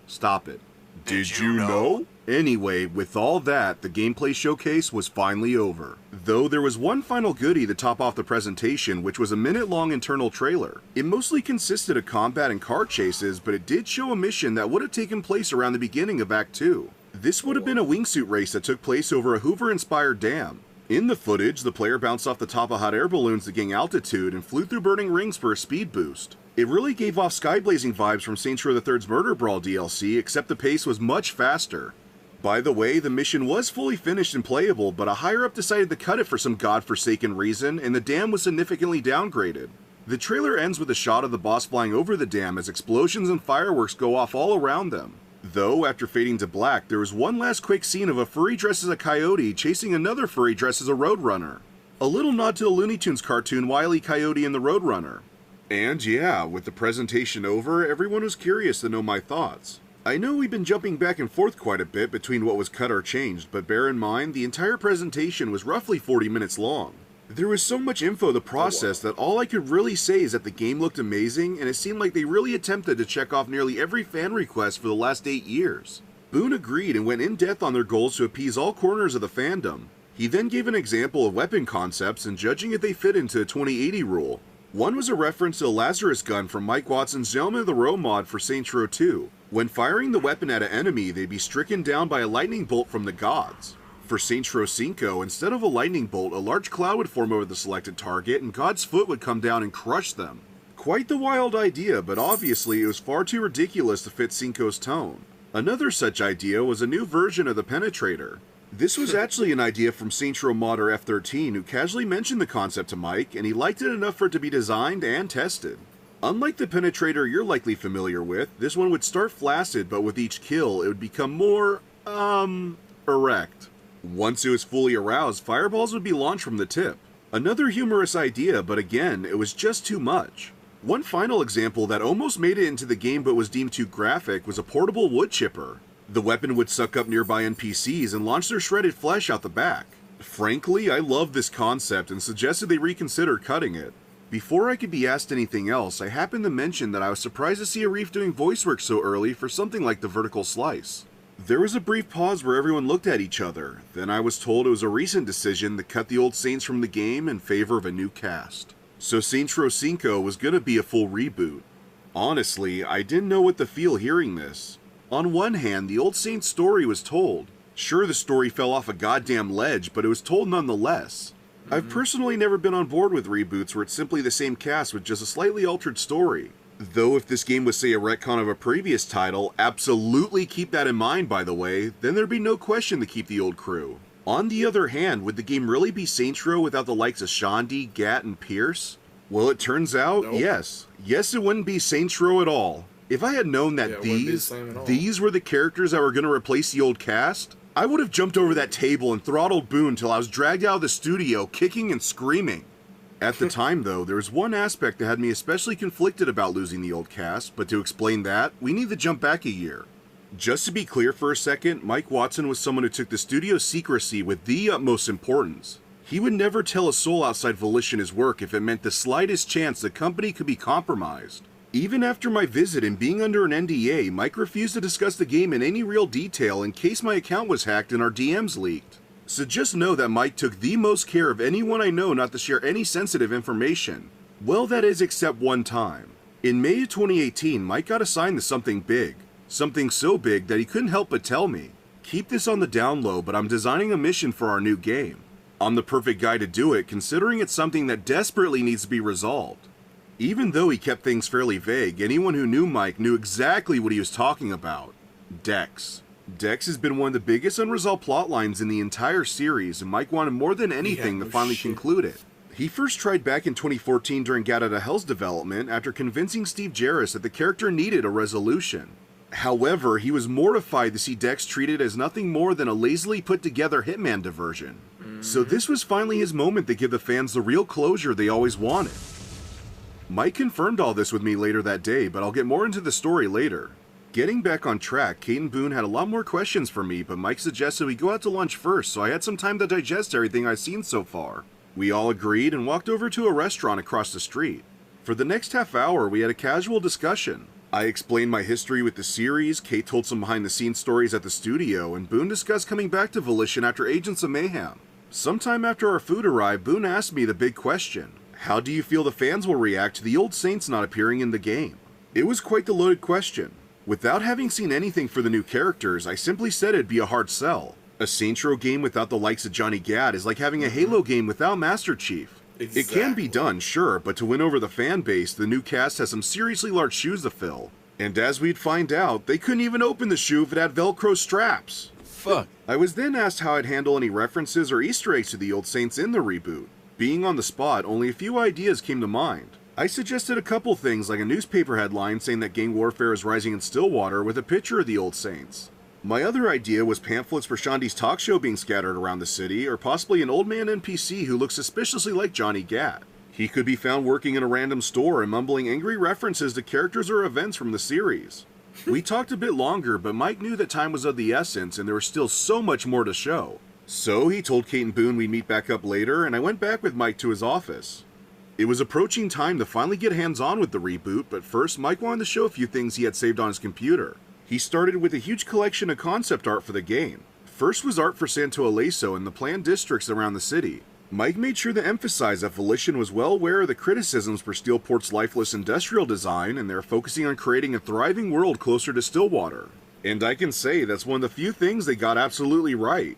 Stop it. Did you know? Anyway, with all that, the gameplay showcase was finally over. Though there was one final goodie to top off the presentation, which was a minute-long internal trailer. It mostly consisted of combat and car chases, but it did show a mission that would have taken place around the beginning of Act 2. This would have been a wingsuit race that took place over a Hoover-inspired dam. In the footage, the player bounced off the top of hot air balloons to gain altitude and flew through burning rings for a speed boost. It really gave off skyblazing vibes from Saints Row III's Murder Brawl DLC, except the pace was much faster. By the way, the mission was fully finished and playable, but a higher-up decided to cut it for some godforsaken reason, and the dam was significantly downgraded. The trailer ends with a shot of the boss flying over the dam as explosions and fireworks go off all around them. Though, after fading to black, there was one last quick scene of a furry dressed as a coyote chasing another furry dressed as a roadrunner. A little nod to the Looney Tunes cartoon Wile E. Coyote and the Roadrunner. And yeah, with the presentation over, everyone was curious to know my thoughts. I know we've been jumping back and forth quite a bit between what was cut or changed, but bear in mind, the entire presentation was roughly 40 minutes long. There was so much info to process that all I could really say is that the game looked amazing, and it seemed like they really attempted to check off nearly every fan request for the last 8 years. Boone agreed and went in depth on their goals to appease all corners of the fandom. He then gave an example of weapon concepts and judging if they fit into the 2080 rule. One was a reference to the Lazarus gun from Mike Watson's Gentleman of the Row mod for Saints Row 2. When firing the weapon at an enemy, they'd be stricken down by a lightning bolt from the gods. For Saints Row 5, instead of a lightning bolt, a large cloud would form over the selected target and God's foot would come down and crush them. Quite the wild idea, but obviously it was far too ridiculous to fit 5's tone. Another such idea was a new version of the Penetrator. This was actually an idea from Saints Row modder F13 who casually mentioned the concept to Mike, and he liked it enough for it to be designed and tested. Unlike the Penetrator you're likely familiar with, this one would start flaccid, but with each kill it would become more, erect. Once it was fully aroused, fireballs would be launched from the tip. Another humorous idea, but again, it was just too much. One final example that almost made it into the game but was deemed too graphic was a portable wood chipper. The weapon would suck up nearby NPCs and launch their shredded flesh out the back. Frankly, I love this concept and suggested they reconsider cutting it. Before I could be asked anything else, I happened to mention that I was surprised to see Arif doing voice work so early for something like the vertical slice. There was a brief pause where everyone looked at each other, then I was told it was a recent decision to cut the old Saints from the game in favor of a new cast. So Saints Row 5 was gonna be a full reboot. Honestly, I didn't know what to feel hearing this. On one hand, the old Saints story was told. Sure, the story fell off a goddamn ledge, but it was told nonetheless. I've personally never been on board with reboots where it's simply the same cast with just a slightly altered story. Though if this game was say a retcon of a previous title, absolutely keep that in mind by the way, then there'd be no question to keep the old crew. On the other hand, would the game really be Saints Row without the likes of Shandy, Gat, and Pierce? Well, it turns out, yes. Yes, it wouldn't be Saints Row at all. If I had known that these were the characters that were going to replace the old cast, I would have jumped over that table and throttled Boone till I was dragged out of the studio, kicking and screaming. At the time, though, there was one aspect that had me especially conflicted about losing the old cast, but to explain that, we need to jump back a year. Just to be clear for a second, Mike Watson was someone who took the studio's secrecy with the utmost importance. He would never tell a soul outside Volition his work if it meant the slightest chance the company could be compromised. Even after my visit and being under an NDA, Mike refused to discuss the game in any real detail in case my account was hacked and our DMs leaked. So just know that Mike took the most care of anyone I know not to share any sensitive information. Well, that is except one time. In May of 2018, Mike got assigned to something big. Something so big that he couldn't help but tell me, "Keep this on the down low, but I'm designing a mission for our new game." I'm the perfect guy to do it, considering it's something that desperately needs to be resolved. Even though he kept things fairly vague, anyone who knew Mike knew exactly what he was talking about. Dex. Dex has been one of the biggest unresolved plot lines in the entire series, and Mike wanted more than anything to finally conclude it. He first tried back in 2014 during Gat Out of Hell's development after convincing Steve Jarris that the character needed a resolution. However, he was mortified to see Dex treated as nothing more than a lazily put together Hitman diversion. So this was finally his moment to give the fans the real closure they always wanted. Mike confirmed all this with me later that day, but I'll get more into the story later. Getting back on track, Kate and Boone had a lot more questions for me, but Mike suggested we go out to lunch first, so I had some time to digest everything I've seen so far. We all agreed and walked over to a restaurant across the street. For the next half hour, we had a casual discussion. I explained my history with the series, Kate told some behind-the-scenes stories at the studio, and Boone discussed coming back to Volition after Agents of Mayhem. Sometime after our food arrived, Boone asked me the big question. How do you feel the fans will react to the old Saints not appearing in the game? It was quite the loaded question. Without having seen anything for the new characters, I simply said it'd be a hard sell. A Saints Row game without the likes of Johnny Gat is like having a Halo game without Master Chief. Exactly. It can be done, sure, but to win over the fan base, the new cast has some seriously large shoes to fill. And as we'd find out, they couldn't even open the shoe if it had Velcro straps. Fuck. I was then asked how I'd handle any references or Easter eggs to the old Saints in the reboot. Being on the spot, only a few ideas came to mind. I suggested a couple things like a newspaper headline saying that gang warfare is rising in Stillwater with a picture of the old Saints. My other idea was pamphlets for Shandy's talk show being scattered around the city, or possibly an old man NPC who looks suspiciously like Johnny Gat. He could be found working in a random store and mumbling angry references to characters or events from the series. We talked a bit longer, but Mike knew that time was of the essence and there was still so much more to show. So he told Kate and Boone we'd meet back up later, and I went back with Mike to his office. It was approaching time to finally get hands-on with the reboot, but first Mike wanted to show a few things he had saved on his computer. He started with a huge collection of concept art for the game. First was art for Santo Ileso and the planned districts around the city. Mike made sure to emphasize that Volition was well aware of the criticisms for Steelport's lifeless industrial design, and they're focusing on creating a thriving world closer to Stillwater. And I can say that's one of the few things they got absolutely right.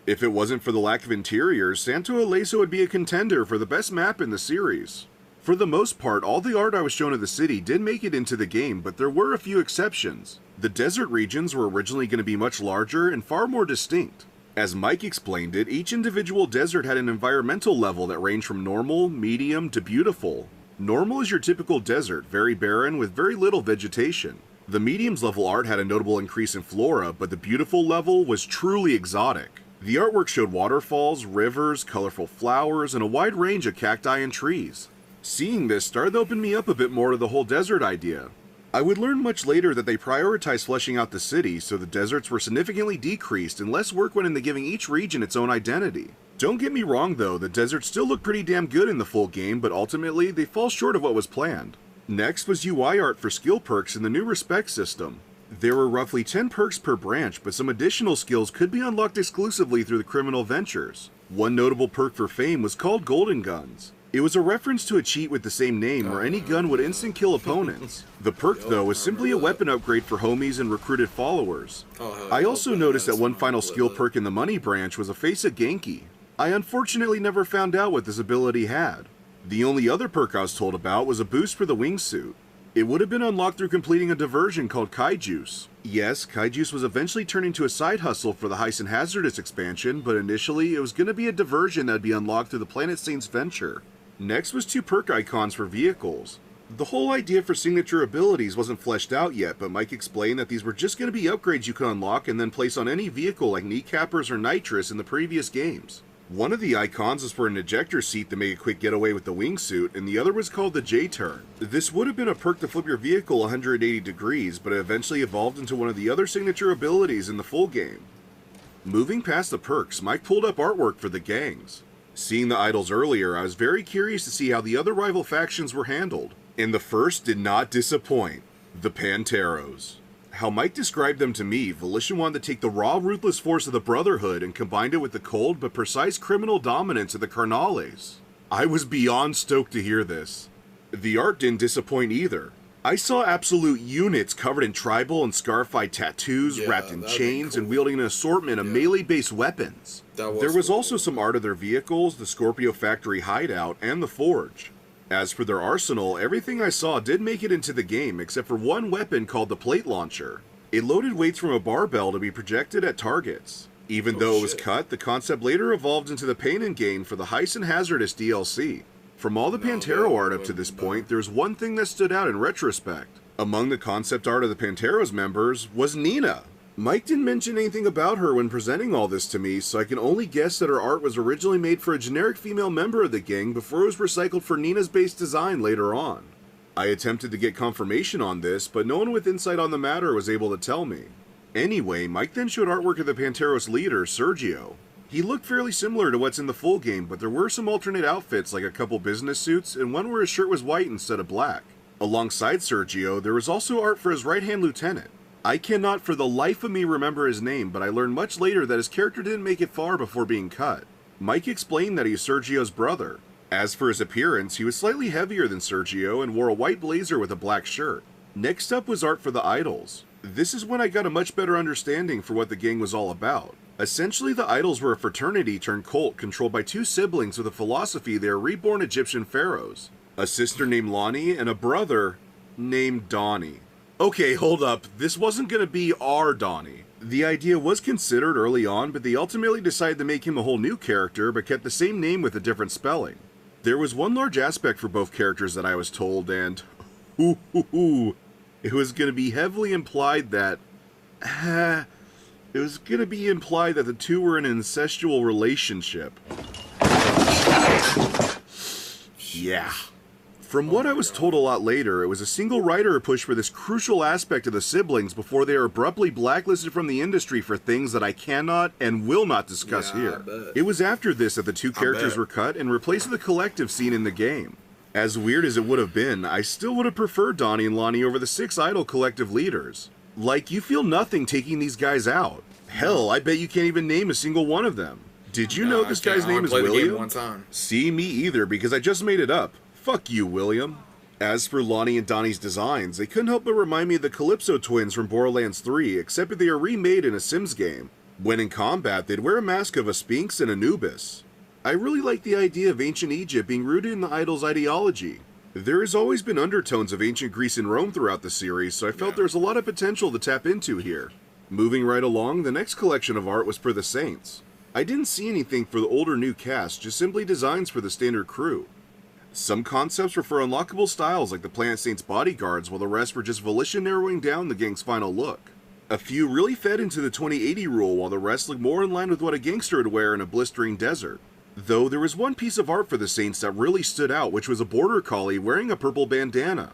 If it wasn't for the lack of interiors, Santo Ileso would be a contender for the best map in the series. For the most part, all the art I was shown of the city did make it into the game, but there were a few exceptions. The desert regions were originally going to be much larger and far more distinct. As Mike explained it, each individual desert had an environmental level that ranged from normal, medium, to beautiful. Normal is your typical desert, very barren with very little vegetation. The mediums level art had a notable increase in flora, but the beautiful level was truly exotic. The artwork showed waterfalls, rivers, colorful flowers, and a wide range of cacti and trees. Seeing this started to open me up a bit more to the whole desert idea. I would learn much later that they prioritized fleshing out the city, so the deserts were significantly decreased and less work went into giving each region its own identity. Don't get me wrong though, the deserts still look pretty damn good in the full game, but ultimately they fall short of what was planned. Next was UI art for skill perks in the new respect system. There were roughly 10 perks per branch, but some additional skills could be unlocked exclusively through the criminal ventures. One notable perk for fame was called Golden Guns. It was a reference to a cheat with the same name where any gun would instant kill opponents. The perk though was simply a weapon upgrade for homies and recruited followers. I also noticed that one final skill perk in the money branch was a face of Genki. I unfortunately never found out what this ability had. The only other perk I was told about was a boost for the wingsuit. It would have been unlocked through completing a diversion called Kaijuice. Yes, Kaijuice was eventually turned into a side hustle for the Heist and Hazardous expansion, but initially it was going to be a diversion that would be unlocked through the Planet Saints venture. Next was 2 perk icons for vehicles. The whole idea for signature abilities wasn't fleshed out yet, but Mike explained that these were just going to be upgrades you could unlock and then place on any vehicle like kneecappers or nitrous in the previous games. One of the icons was for an ejector seat to make a quick getaway with the wingsuit, and the other was called the J-turn. This would have been a perk to flip your vehicle 180 degrees, but it eventually evolved into one of the other signature abilities in the full game. Moving past the perks, Mike pulled up artwork for the gangs. Seeing the idols earlier, I was very curious to see how the other rival factions were handled, and the first did not disappoint. The Panteros. How Mike described them to me, Volition wanted to take the raw, ruthless force of the Brotherhood and combined it with the cold but precise criminal dominance of the Carnales. I was beyond stoked to hear this. The art didn't disappoint either. I saw absolute units covered in tribal and scarified tattoos, wrapped in chains, and wielding an assortment of melee-based weapons. There was also some art of their vehicles, the Scorpio factory hideout, and the forge. As for their arsenal, everything I saw did make it into the game except for one weapon called the plate launcher. It loaded weights from a barbell to be projected at targets. Even though it was cut, the concept later evolved into the Pain and Gain for the Heist and Hazardous DLC. From all the Pantero art up to this point, there's one thing that stood out in retrospect. Among the concept art of the Panteros members was Nina. Mike didn't mention anything about her when presenting all this to me, so I can only guess that her art was originally made for a generic female member of the gang before it was recycled for Nina's base design later on. I attempted to get confirmation on this, but no one with insight on the matter was able to tell me. Anyway, Mike then showed artwork of the Panteros leader, Sergio. He looked fairly similar to what's in the full game, but there were some alternate outfits like a couple business suits and one where his shirt was white instead of black. Alongside Sergio, there was also art for his right-hand lieutenant. I cannot for the life of me remember his name, but I learned much later that his character didn't make it far before being cut. Mike explained that he is Sergio's brother. As for his appearance, he was slightly heavier than Sergio and wore a white blazer with a black shirt. Next up was art for the idols. This is when I got a much better understanding for what the gang was all about. Essentially, the idols were a fraternity turned cult controlled by 2 siblings with a philosophy they are reborn Egyptian pharaohs. A sister named Lonnie and a brother named Donnie. Okay, hold up, this wasn't gonna be our Donnie. The idea was considered early on, but they ultimately decided to make him a whole new character but kept the same name with a different spelling. There was one large aspect for both characters that I was told, and it was going to be heavily implied that the two were in an incestual relationship. Yeah. From what I was told a lot later, it was a single writer who pushed for this crucial aspect of the siblings before they are abruptly blacklisted from the industry for things that I cannot and will not discuss here. It was after this that the two characters were cut and replaced with the collective scene in the game. As weird as it would have been, I still would have preferred Donnie and Lonnie over the 6 idol collective leaders. Like, you feel nothing taking these guys out. Hell, I bet you can't even name a single one of them. Did you know this guy's name is William? One time. See, me either, because I just made it up. Fuck you, William. As for Lonnie and Donnie's designs, they couldn't help but remind me of the Calypso twins from Borderlands 3, except that they are remade in a Sims game. When in combat, they'd wear a mask of a Sphinx and Anubis. I really like the idea of ancient Egypt being rooted in the idol's ideology. There has always been undertones of ancient Greece and Rome throughout the series, so I felt there's a lot of potential to tap into here. Moving right along, the next collection of art was for the Saints. I didn't see anything for the old or new cast, just simply designs for the standard crew. Some concepts were for unlockable styles like the Planet Saints bodyguards, while the rest were just volition narrowing down the gang's final look. A few really fed into the 2080 rule, while the rest looked more in line with what a gangster would wear in a blistering desert. Though there was one piece of art for the Saints that really stood out, which was a border collie wearing a purple bandana.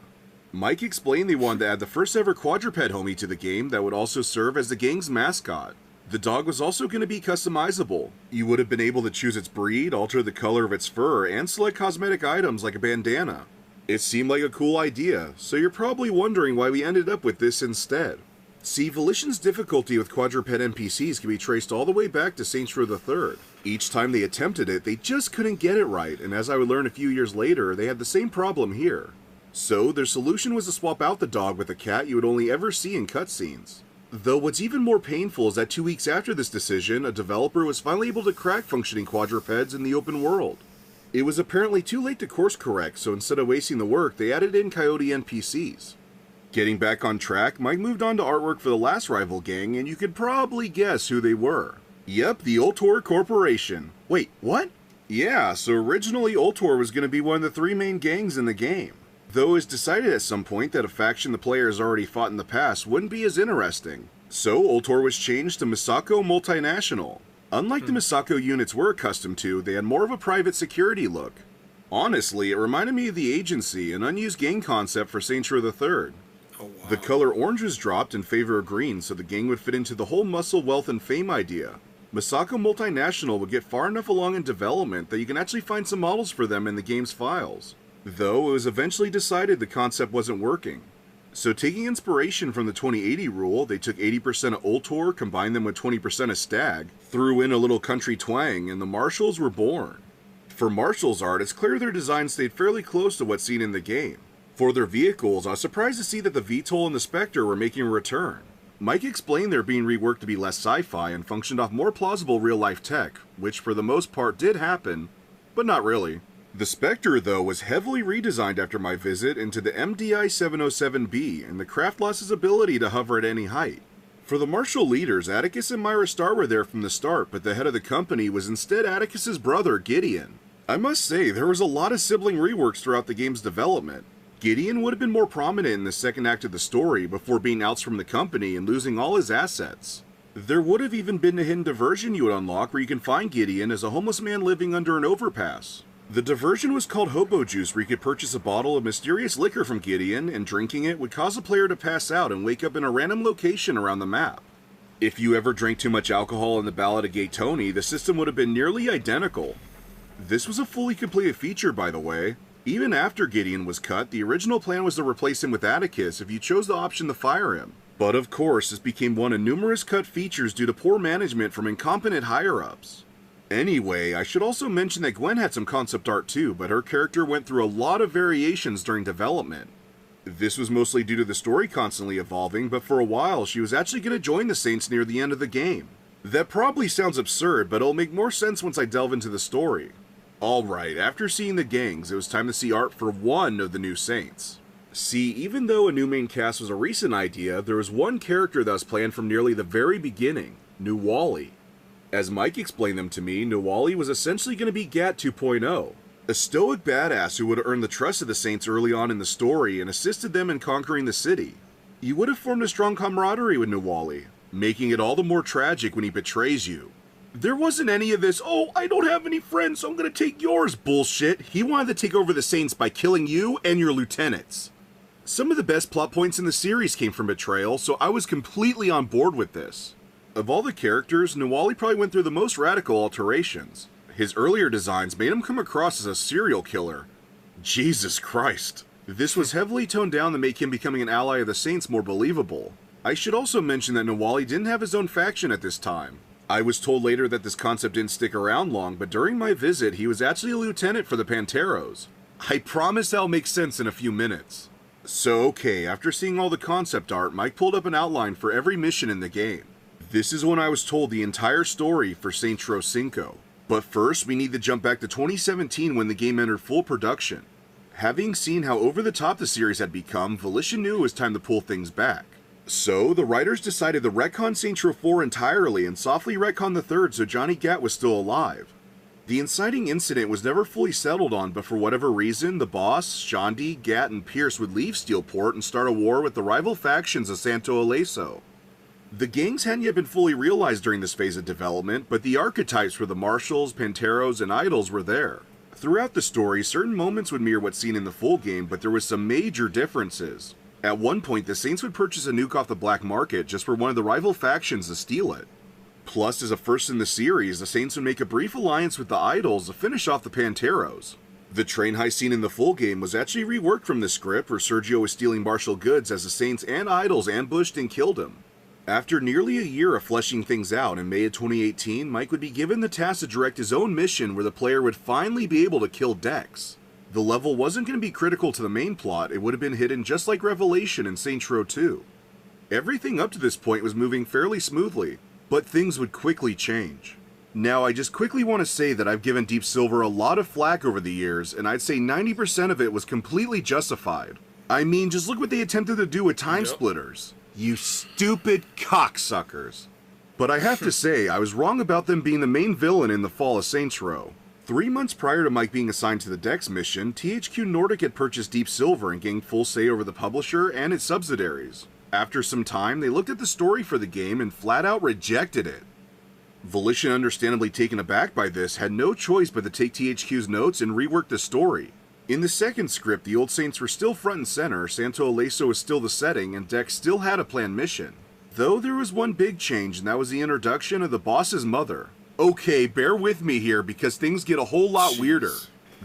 Mike explained they wanted to add the first ever quadruped homie to the game that would also serve as the gang's mascot. The dog was also going to be customizable. You would have been able to choose its breed, alter the color of its fur, and select cosmetic items like a bandana. It seemed like a cool idea, so you're probably wondering why we ended up with this instead. See, Volition's difficulty with quadruped NPCs can be traced all the way back to Saints Row III. Each time they attempted it, they just couldn't get it right, and as I would learn a few years later, they had the same problem here. So, their solution was to swap out the dog with a cat you would only ever see in cutscenes. Though what's even more painful is that 2 weeks after this decision, a developer was finally able to crack functioning quadrupeds in the open world. It was apparently too late to course correct, so instead of wasting the work, they added in coyote NPCs. Getting back on track, Mike moved on to artwork for the last rival gang, and you could probably guess who they were. Yep, the Ultor Corporation. Wait, what? Yeah, so originally Ultor was going to be one of the 3 main gangs in the game. Though it was decided at some point that a faction the players already fought in the past wouldn't be as interesting. So Ultor was changed to Misako Multinational. Unlike the Misako units we're accustomed to, they had more of a private security look. Honestly, it reminded me of the Agency, an unused gang concept for Saints Row III. Oh, wow. The color orange was dropped in favor of green, so the gang would fit into the whole muscle, wealth, and fame idea. Misako Multinational would get far enough along in development that you can actually find some models for them in the game's files. Though it was eventually decided the concept wasn't working. So taking inspiration from the 2080 rule, they took 80% of Ultor, combined them with 20% of Stag, threw in a little country twang, and the Marshals were born. For Marshals art, it's clear their design stayed fairly close to what's seen in the game. For their vehicles, I was surprised to see that the VTOL and the Spectre were making a return. Mike explained they're being reworked to be less sci-fi and functioned off more plausible real-life tech, which for the most part did happen, but not really. The Spectre, though, was heavily redesigned after my visit into the MDI-707B, and the craft lost its ability to hover at any height. For the Marshal leaders, Atticus and Myra Starr were there from the start, but the head of the company was instead Atticus's brother, Gideon. I must say, there was a lot of sibling reworks throughout the game's development. Gideon would have been more prominent in the second act of the story before being ousted from the company and losing all his assets. There would have even been a hidden diversion you would unlock where you can find Gideon as a homeless man living under an overpass. The diversion was called Hobo Juice, where you could purchase a bottle of mysterious liquor from Gideon, and drinking it would cause a player to pass out and wake up in a random location around the map. If you ever drank too much alcohol in the Ballad of Gay Tony, the system would have been nearly identical. This was a fully completed feature, by the way. Even after Gideon was cut, the original plan was to replace him with Atticus if you chose the option to fire him. But of course, this became one of numerous cut features due to poor management from incompetent higher-ups. Anyway, I should also mention that Gwen had some concept art too, but her character went through a lot of variations during development. This was mostly due to the story constantly evolving, but for a while she was actually going to join the Saints near the end of the game. That probably sounds absurd, but it'll make more sense once I delve into the story. Alright, after seeing the gangs, it was time to see art for one of the new Saints. See, even though a new main cast was a recent idea, there was one character that was planned from nearly the very beginning, Nuwali. As Mike explained them to me, Nuwali was essentially going to be GAT 2.0. A stoic badass who would have earned the trust of the Saints early on in the story and assisted them in conquering the city. You would have formed a strong camaraderie with Nawali, making it all the more tragic when he betrays you. There wasn't any of this, "Oh, I don't have any friends, so I'm gonna take yours" bullshit. He wanted to take over the Saints by killing you and your lieutenants. Some of the best plot points in the series came from betrayal, so I was completely on board with this. Of all the characters, Nawali probably went through the most radical alterations. His earlier designs made him come across as a serial killer. Jesus Christ. This was heavily toned down to make him becoming an ally of the Saints more believable. I should also mention that Nawali didn't have his own faction at this time. I was told later that this concept didn't stick around long, but during my visit, he was actually a lieutenant for the Panteros. I promise that'll make sense in a few minutes. So okay, after seeing all the concept art, Mike pulled up an outline for every mission in the game. This is when I was told the entire story for Saints Row 5. But first, we need to jump back to 2017 when the game entered full production. Having seen how over the top the series had become, Volition knew it was time to pull things back. So, the writers decided to retcon Saints Row 4 entirely and softly retcon the third so Johnny Gat was still alive. The inciting incident was never fully settled on, but for whatever reason, the boss, Shandy, Gat, and Pierce would leave Steelport and start a war with the rival factions of Santo Ileso. The gangs hadn't yet been fully realized during this phase of development, but the archetypes for the Marshals, Panteros, and Idols were there. Throughout the story, certain moments would mirror what's seen in the full game, but there was some major differences. At one point, the Saints would purchase a nuke off the black market just for one of the rival factions to steal it. Plus, as a first in the series, the Saints would make a brief alliance with the Idols to finish off the Panteros. The train heist scene in the full game was actually reworked from the script, where Sergio was stealing Marshal goods as the Saints and Idols ambushed and killed him. After nearly a year of fleshing things out, in May of 2018, Mike would be given the task to direct his own mission where the player would finally be able to kill Dex. The level wasn't going to be critical to the main plot, it would have been hidden just like Revelation in Saints Row 2. Everything up to this point was moving fairly smoothly, but things would quickly change. Now, I just quickly want to say that I've given Deep Silver a lot of flack over the years, and I'd say 90% of it was completely justified. I mean, just look what they attempted to do with Time Splitters. You stupid cocksuckers. But I have to say, I was wrong about them being the main villain in the fall of Saints Row. 3 months prior to Mike being assigned to the Dex mission, THQ Nordic had purchased Deep Silver and gained full say over the publisher and its subsidiaries. After some time, they looked at the story for the game and flat out rejected it. Volition, understandably taken aback by this, had no choice but to take THQ's notes and rework the story. In the second script, the old Saints were still front and center, Santo Ileso was still the setting, and Dex still had a planned mission. Though there was one big change, and that was the introduction of the boss's mother. Okay, bear with me here, because things get a whole lot weirder.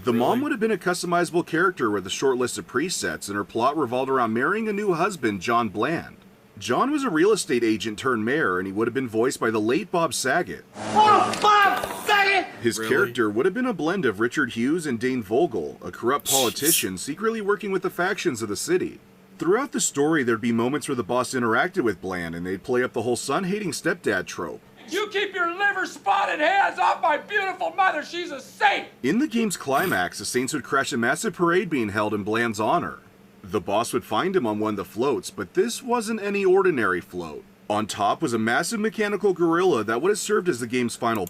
The mom would have been a customizable character with a short list of presets, and her plot revolved around marrying a new husband, John Bland. John was a real estate agent turned mayor, and he would have been voiced by the late Bob Saget. Oh, Bob Saget! His character would have been a blend of Richard Hughes and Dane Vogel, a corrupt politician secretly working with the factions of the city. Throughout the story, there'd be moments where the boss interacted with Bland, and they'd play up the whole son-hating stepdad trope. You keep your liver-spotted hands off my beautiful mother. She's a saint. In the game's climax, the Saints would crash a massive parade being held in Bland's honor. The boss would find him on one of the floats, but this wasn't any ordinary float. On top was a massive mechanical gorilla that would have served as the game's final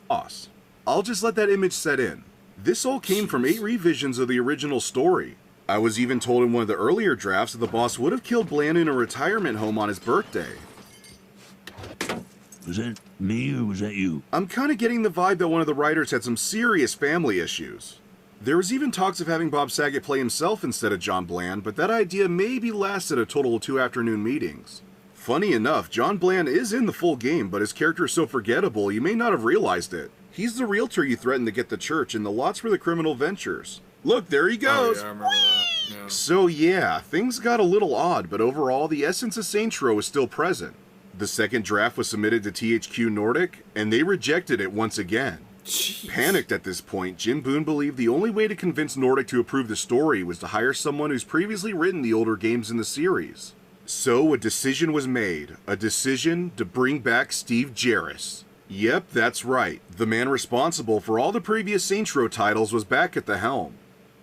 boss. I'll just let that image set in. This all came from 8 revisions of the original story. I was even told in one of the earlier drafts that the boss would have killed Bland in a retirement home on his birthday. Was that me or was that you? I'm kind of getting the vibe that one of the writers had some serious family issues. There was even talks of having Bob Saget play himself instead of John Bland, but that idea maybe lasted a total of 2 afternoon meetings. Funny enough, John Bland is in the full game, but his character is so forgettable you may not have realized it. He's the realtor you threatened to get the church and the lots for the criminal ventures. Look, there he goes! Oh, yeah, I remember that. Yeah. So yeah, things got a little odd, but overall the essence of Saints Row was still present. The second draft was submitted to THQ Nordic, and they rejected it once again. Jeez. Panicked at this point, Jim Boone believed the only way to convince Nordic to approve the story was to hire someone who's previously written the older games in the series. So a decision was made. A decision to bring back Steve Jarris. Yep, that's right. The man responsible for all the previous Saints Row titles was back at the helm.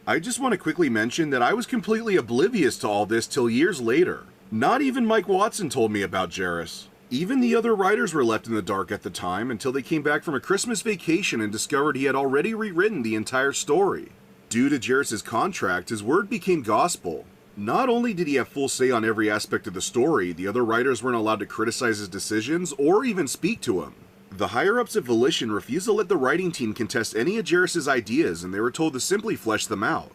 I just want to quickly mention that I was completely oblivious to all this till years later. Not even Mike Watson told me about Jarris. Even the other writers were left in the dark at the time until they came back from a Christmas vacation and discovered he had already rewritten the entire story. Due to Jarrus's contract, his word became gospel. Not only did he have full say on every aspect of the story, the other writers weren't allowed to criticize his decisions or even speak to him. The higher-ups at Volition refused to let the writing team contest any of Jarrus's ideas, and they were told to simply flesh them out.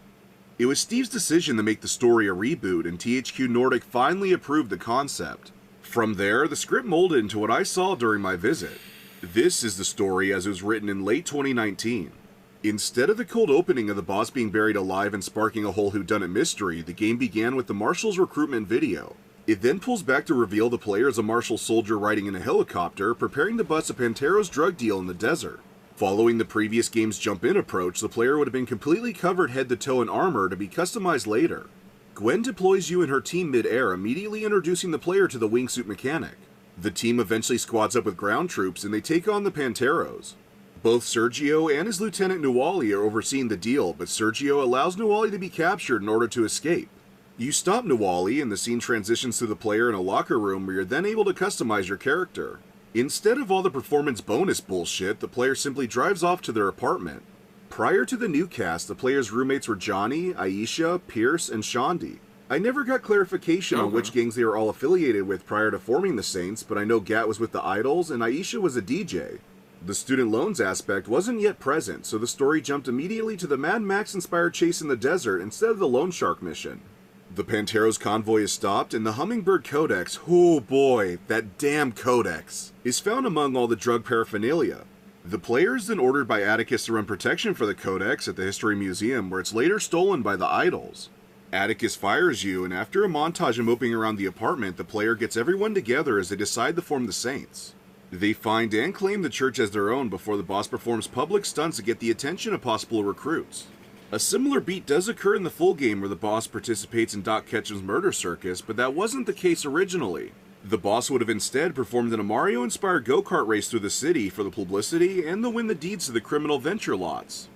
It was Steve's decision to make the story a reboot, and THQ Nordic finally approved the concept. From there, the script molded into what I saw during my visit. This is the story as it was written in late 2019. Instead of the cold opening of the boss being buried alive and sparking a whole whodunit mystery, the game began with the Marshal's recruitment video. It then pulls back to reveal the player as a Marshal soldier riding in a helicopter, preparing to bust a Pantero's drug deal in the desert. Following the previous game's jump-in approach, the player would have been completely covered head to toe in armor to be customized later. Gwen deploys you and her team mid-air, immediately introducing the player to the wingsuit mechanic. The team eventually squads up with ground troops and they take on the Panteros. Both Sergio and his lieutenant Nuwali are overseeing the deal, but Sergio allows Nuwali to be captured in order to escape. You stop Nuwali and the scene transitions to the player in a locker room where you're then able to customize your character. Instead of all the performance bonus bullshit, the player simply drives off to their apartment. Prior to the new cast, the player's roommates were Johnny, Aisha, Pierce, and Shandi. I never got clarification on which gangs they were all affiliated with prior to forming the Saints, but I know Gat was with the Idols and Aisha was a DJ. The student loans aspect wasn't yet present, so the story jumped immediately to the Mad Max-inspired chase in the desert instead of the Loan Shark mission. The Pantero's convoy is stopped, and the Hummingbird Codex, oh boy, that damn codex, is found among all the drug paraphernalia. The player is then ordered by Atticus to run protection for the Codex at the History Museum, where it's later stolen by the Idols. Atticus fires you, and after a montage of moping around the apartment, the player gets everyone together as they decide to form the Saints. They find and claim the church as their own before the boss performs public stunts to get the attention of possible recruits. A similar beat does occur in the full game where the boss participates in Doc Ketchum's murder circus, but that wasn't the case originally. The boss would have instead performed in a Mario-inspired go-kart race through the city for the publicity and to win the deeds to the criminal venture lots.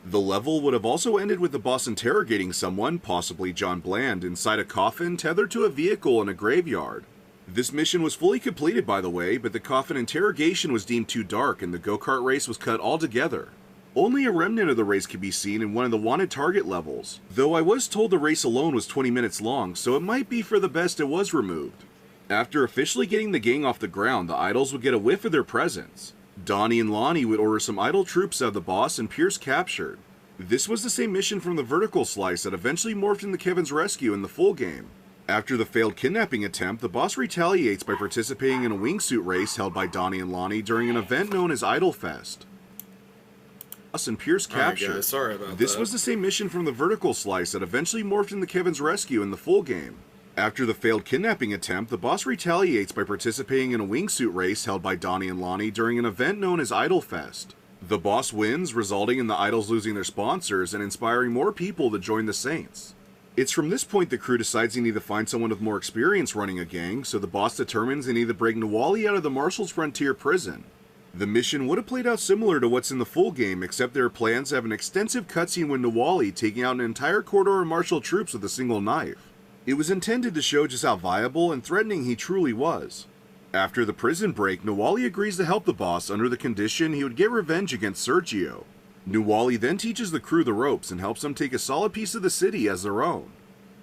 The level would have also ended with the boss interrogating someone, possibly John Bland, inside a coffin tethered to a vehicle in a graveyard. This mission was fully completed, by the way, but the coffin interrogation was deemed too dark and the go-kart race was cut altogether. Only a remnant of the race could be seen in one of the wanted target levels, though I was told the race alone was 20 minutes long, so it might be for the best it was removed. After officially getting the gang off the ground, the Idols would get a whiff of their presence. Donnie and Lonnie would order some Idol troops out of the boss and Pierce captured. This was the same mission from the Vertical Slice that eventually morphed into Kevin's rescue in the full game. After the failed kidnapping attempt, the boss retaliates by participating in a wingsuit race held by Donnie and Lonnie during an event known as Idol Fest. And Pierce captured. Right, guys, sorry about this that. was the same mission from the Vertical Slice that eventually morphed into Kevin's rescue in the full game. After the failed kidnapping attempt, the boss retaliates by participating in a wingsuit race held by Donnie and Lonnie during an event known as Idol Fest. The boss wins, resulting in the Idols losing their sponsors and inspiring more people to join the Saints. It's from this point the crew decides they need to find someone with more experience running a gang, so the boss determines they need to break Nuwali out of the Marshal's Frontier prison. The mission would have played out similar to what's in the full game, except there are plans to have an extensive cutscene with Nuwali taking out an entire corridor of Marshal troops with a single knife. It was intended to show just how viable and threatening he truly was. After the prison break, Nuwali agrees to help the boss under the condition he would get revenge against Sergio. Nuwali then teaches the crew the ropes and helps them take a solid piece of the city as their own.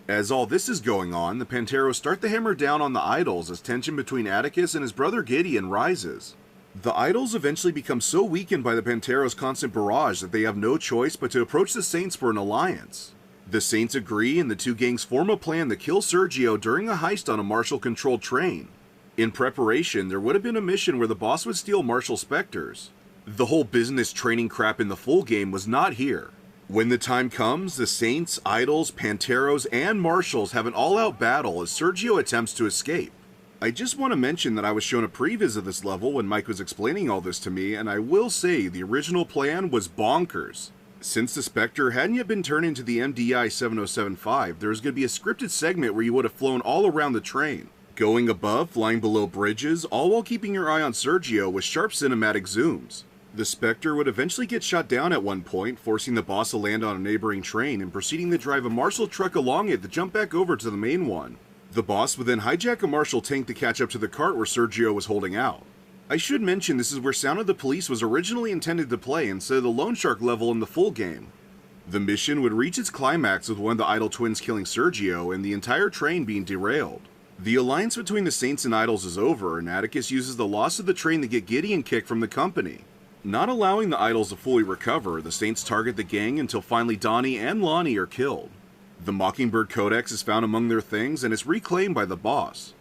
As all this is going on, the Panteros start to hammer down on the Idols as tension between Atticus and his brother Gideon rises. The Idols eventually become so weakened by the Panteros' constant barrage that they have no choice but to approach the Saints for an alliance. The Saints agree and the two gangs form a plan to kill Sergio during a heist on a Marshal-controlled train. In preparation, there would have been a mission where the boss would steal Marshal Spectres. The whole business training crap in the full game was not here. When the time comes, the Saints, Idols, Panteros, and Marshals have an all-out battle as Sergio attempts to escape. I just want to mention that I was shown a previs of this level when Mike was explaining all this to me, and I will say the original plan was bonkers. Since the Spectre hadn't yet been turned into the MDI 7075, there was going to be a scripted segment where you would have flown all around the train, going above, flying below bridges, all while keeping your eye on Sergio with sharp cinematic zooms. The Spectre would eventually get shot down at one point, forcing the boss to land on a neighboring train and proceeding to drive a Marshal truck along it to jump back over to the main one. The boss would then hijack a Marshal tank to catch up to the cart where Sergio was holding out. I should mention this is where Sound of the Police was originally intended to play instead of the Lone Shark level in the full game. The mission would reach its climax with one of the Idol twins killing Sergio and the entire train being derailed. The alliance between the Saints and Idols is over, and Atticus uses the loss of the train to get Gideon kicked from the company. Not allowing the Idols to fully recover, the Saints target the gang until finally Donnie and Lonnie are killed. The Mockingbird Codex is found among their things and is reclaimed by the boss.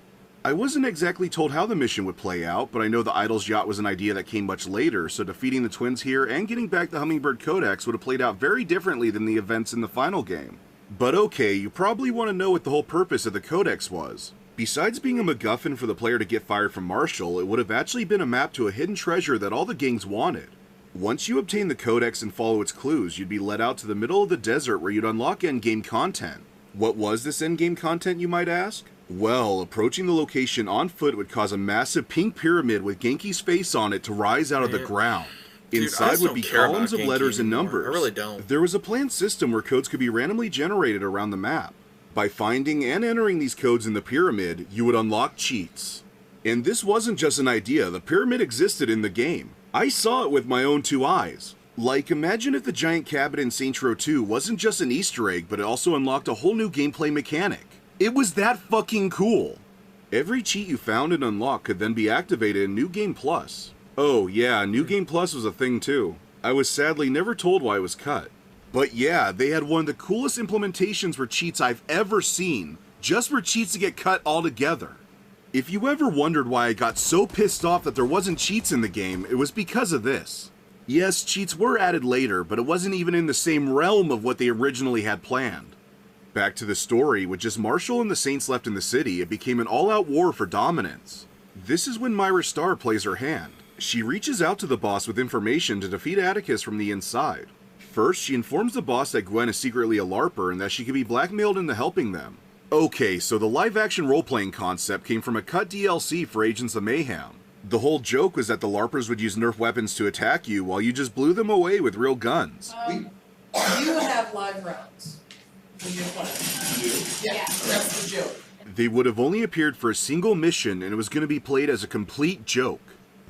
I wasn't exactly told how the mission would play out, but I know the Idol's yacht was an idea that came much later, so defeating the twins here and getting back the Hummingbird Codex would have played out very differently than the events in the final game. But okay, you probably want to know what the whole purpose of the Codex was. Besides being a MacGuffin for the player to get fired from Marshall, it would have actually been a map to a hidden treasure that all the gangs wanted. Once you obtain the Codex and follow its clues, you'd be led out to the middle of the desert where you'd unlock endgame content. What was this endgame content, you might ask? Well, approaching the location on foot would cause a massive pink pyramid with Genki's face on it to rise out of the ground. Inside would be columns of letters and numbers. I really don't. There was a planned system where codes could be randomly generated around the map. By finding and entering these codes in the pyramid, you would unlock cheats. And this wasn't just an idea, the pyramid existed in the game. I saw it with my own 2 eyes. Like, imagine if the giant cabin in Saints Row 2 wasn't just an Easter egg, but it also unlocked a whole new gameplay mechanic. It was that fucking cool! Every cheat you found and unlocked could then be activated in New Game Plus. Oh yeah, New Game Plus was a thing too. I was sadly never told why it was cut. But yeah, they had one of the coolest implementations for cheats I've ever seen, just for cheats to get cut altogether. If you ever wondered why I got so pissed off that there wasn't cheats in the game, it was because of this. Yes, cheats were added later, but it wasn't even in the same realm of what they originally had planned. Back to the story, with just Marshall and the Saints left in the city, it became an all-out war for dominance. This is when Myra Starr plays her hand. She reaches out to the boss with information to defeat Atticus from the inside. First, she informs the boss that Gwen is secretly a LARPer and that she can be blackmailed into helping them. Okay, so the live-action role-playing concept came from a cut DLC for Agents of Mayhem. The whole joke was that the LARPers would use Nerf weapons to attack you while you just blew them away with real guns. You have live rounds. When you're playing. Yeah, that's the joke. They would have only appeared for a single mission and it was going to be played as a complete joke.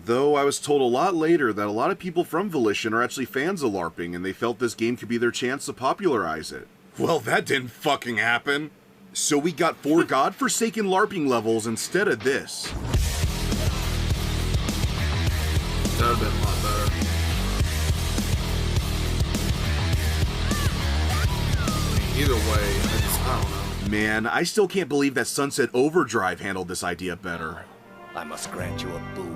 Though I was told a lot later that a lot of people from Volition are actually fans of LARPing and they felt this game could be their chance to popularize it. Well, that didn't fucking happen. So we got 4 godforsaken LARPing levels instead of this. That would have been a lot better. Either way, I don't know. Man, I still can't believe that Sunset Overdrive handled this idea better. I must grant you a boon.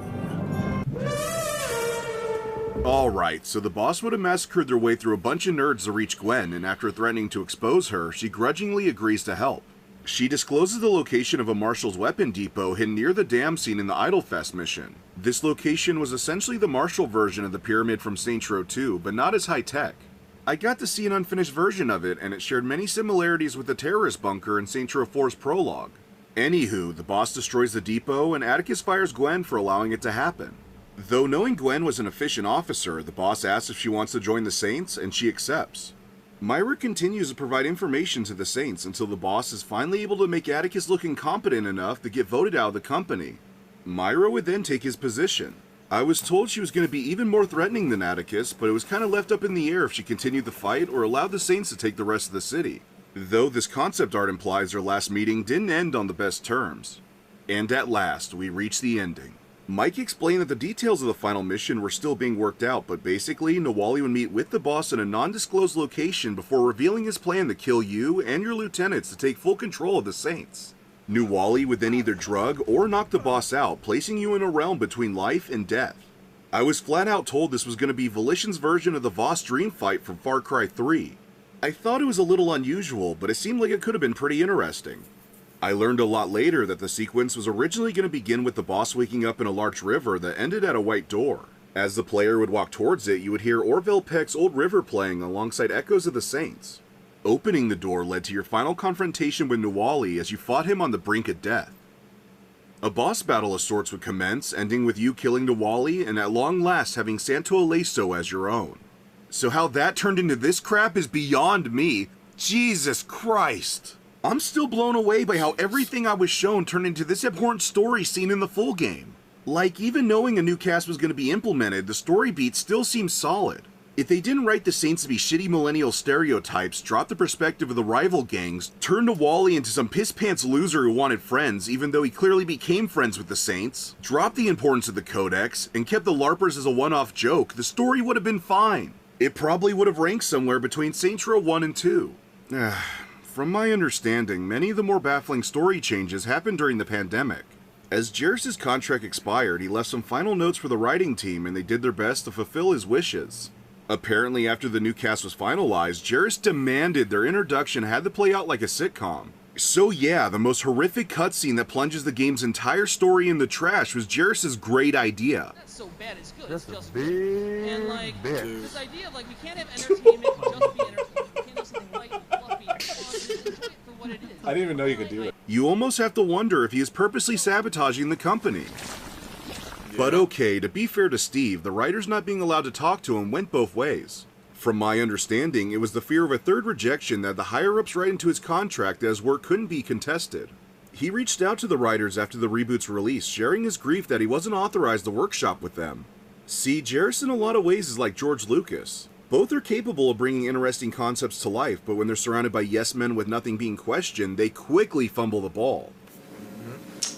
Alright, so the boss would have massacred their way through a bunch of nerds to reach Gwen, and after threatening to expose her, she grudgingly agrees to help. She discloses the location of a Marshall's weapon depot hidden near the dam scene in the Idolfest mission. This location was essentially the Marshall version of the pyramid from Saints Row 2, but not as high-tech. I got to see an unfinished version of it, and it shared many similarities with the terrorist bunker in Saints Row 4's prologue. Anywho, the boss destroys the depot, and Atticus fires Gwen for allowing it to happen. Though knowing Gwen was an efficient officer, the boss asks if she wants to join the Saints, and she accepts. Myra continues to provide information to the Saints until the boss is finally able to make Atticus look incompetent enough to get voted out of the company. Myra would then take his position. I was told she was going to be even more threatening than Atticus, but it was kind of left up in the air if she continued the fight or allowed the Saints to take the rest of the city. Though this concept art implies their last meeting didn't end on the best terms. And at last, we reach the ending. Mike explained that the details of the final mission were still being worked out, but basically, Nawali would meet with the boss in a non-disclosed location before revealing his plan to kill you and your lieutenants to take full control of the Saints. Nawali would then either drug or knock the boss out, placing you in a realm between life and death. I was flat out told this was going to be Volition's version of the Voss Dream Fight from Far Cry 3. I thought it was a little unusual, but it seemed like it could have been pretty interesting. I learned a lot later that the sequence was originally going to begin with the boss waking up in a large river that ended at a white door. As the player would walk towards it, you would hear Orville Peck's Old River playing alongside echoes of the Saints. Opening the door led to your final confrontation with Nawali as you fought him on the brink of death. A boss battle of sorts would commence, ending with you killing Nawali and at long last having Santo Aleso as your own. So how that turned into this crap is beyond me. Jesus Christ! I'm still blown away by how everything I was shown turned into this abhorrent story seen in the full game. Like, even knowing a new cast was going to be implemented, the story beat still seems solid. If they didn't write the Saints to be shitty millennial stereotypes, drop the perspective of the rival gangs, turn to Wally into some piss-pants loser who wanted friends even though he clearly became friends with the Saints, drop the importance of the Codex, and kept the LARPers as a one-off joke, the story would have been fine. It probably would have ranked somewhere between Saints Row 1 and 2. From my understanding, many of the more baffling story changes happened during the pandemic. As Jarrus' contract expired, he left some final notes for the writing team and they did their best to fulfill his wishes. Apparently, after the new cast was finalized, Jarrus demanded their introduction had to play out like a sitcom. So yeah, the most horrific cutscene that plunges the game's entire story in the trash was Jarrus' great idea. That's so bad, it's good. That's it's just a big and like bitch. this idea of like we can't have entertainment just be entertainment. We can't have something light and fluffy and fun. Enjoy it for what it is. I didn't even know you could do it. You almost have to wonder if he is purposely sabotaging the company. But okay, to be fair to Steve, the writers not being allowed to talk to him went both ways. From my understanding, it was the fear of a third rejection that the higher-ups write into his contract as work couldn't be contested. He reached out to the writers after the reboot's release, sharing his grief that he wasn't authorized to workshop with them. See, Jarrus in a lot of ways is like George Lucas. Both are capable of bringing interesting concepts to life, but when they're surrounded by yes-men with nothing being questioned, they quickly fumble the ball.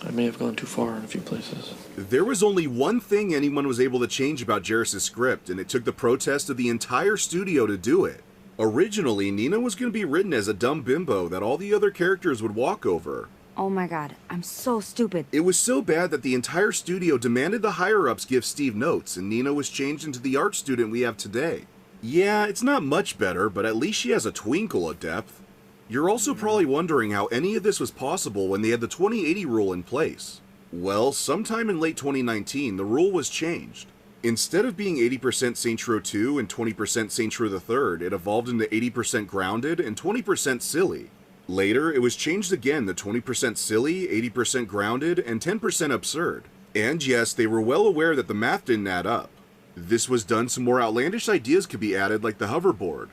I may have gone too far in a few places. There was only one thing anyone was able to change about Jarrus' script, and it took the protest of the entire studio to do it. Originally, Nina was going to be written as a dumb bimbo that all the other characters would walk over. Oh my god, I'm so stupid. It was so bad that the entire studio demanded the higher-ups give Steve notes, and Nina was changed into the art student we have today. Yeah, it's not much better, but at least she has a twinkle of depth. You're also probably wondering how any of this was possible when they had the 2080 rule in place. Well, sometime in late 2019, the rule was changed. Instead of being 80% Saints Row 2 and 20% Saints Row the Third, it evolved into 80% grounded and 20% silly. Later, it was changed again to 20% silly, 80% grounded, and 10% absurd. And yes, they were well aware that the math didn't add up. This was done so more outlandish ideas could be added, like the hoverboard.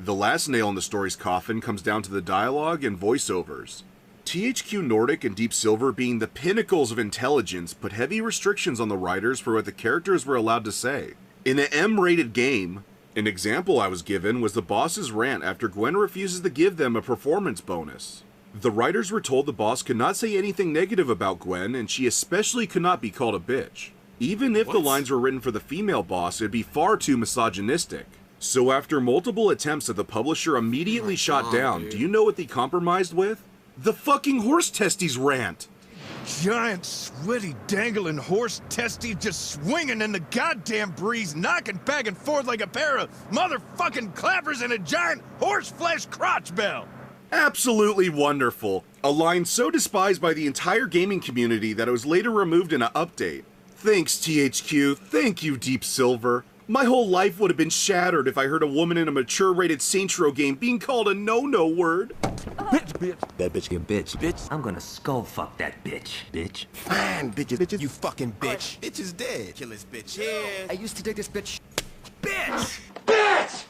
The last nail in the story's coffin comes down to the dialogue and voiceovers. THQ Nordic and Deep Silver, being the pinnacles of intelligence, put heavy restrictions on the writers for what the characters were allowed to say. In an M-rated game, an example I was given was the boss's rant after Gwen refuses to give them a performance bonus. The writers were told the boss could not say anything negative about Gwen, and she especially could not be called a bitch. Even if the lines were written for the female boss, it'd be far too misogynistic. So after multiple attempts that the publisher immediately shot down, dude. do you know what they compromised with? The fucking horse testes rant! Giant, sweaty, dangling horse testes just swinging in the goddamn breeze, knocking back and forth like a pair of motherfucking clappers in a giant horse flesh crotch bell. Absolutely wonderful. A line so despised by the entire gaming community that it was later removed in an update. Thanks, THQ. Thank you, Deep Silver. My whole life would have been shattered if I heard a woman in a mature-rated Saints Row game being called a no-no word. Bitch. That bitch, you bitch. Bitch, I'm gonna skull fuck that bitch. Bitch. Fine, bitches, you fucking bitch. Bitch is dead. Kill this bitch. Yeah. I used to dig this bitch. Bitch! Bitch!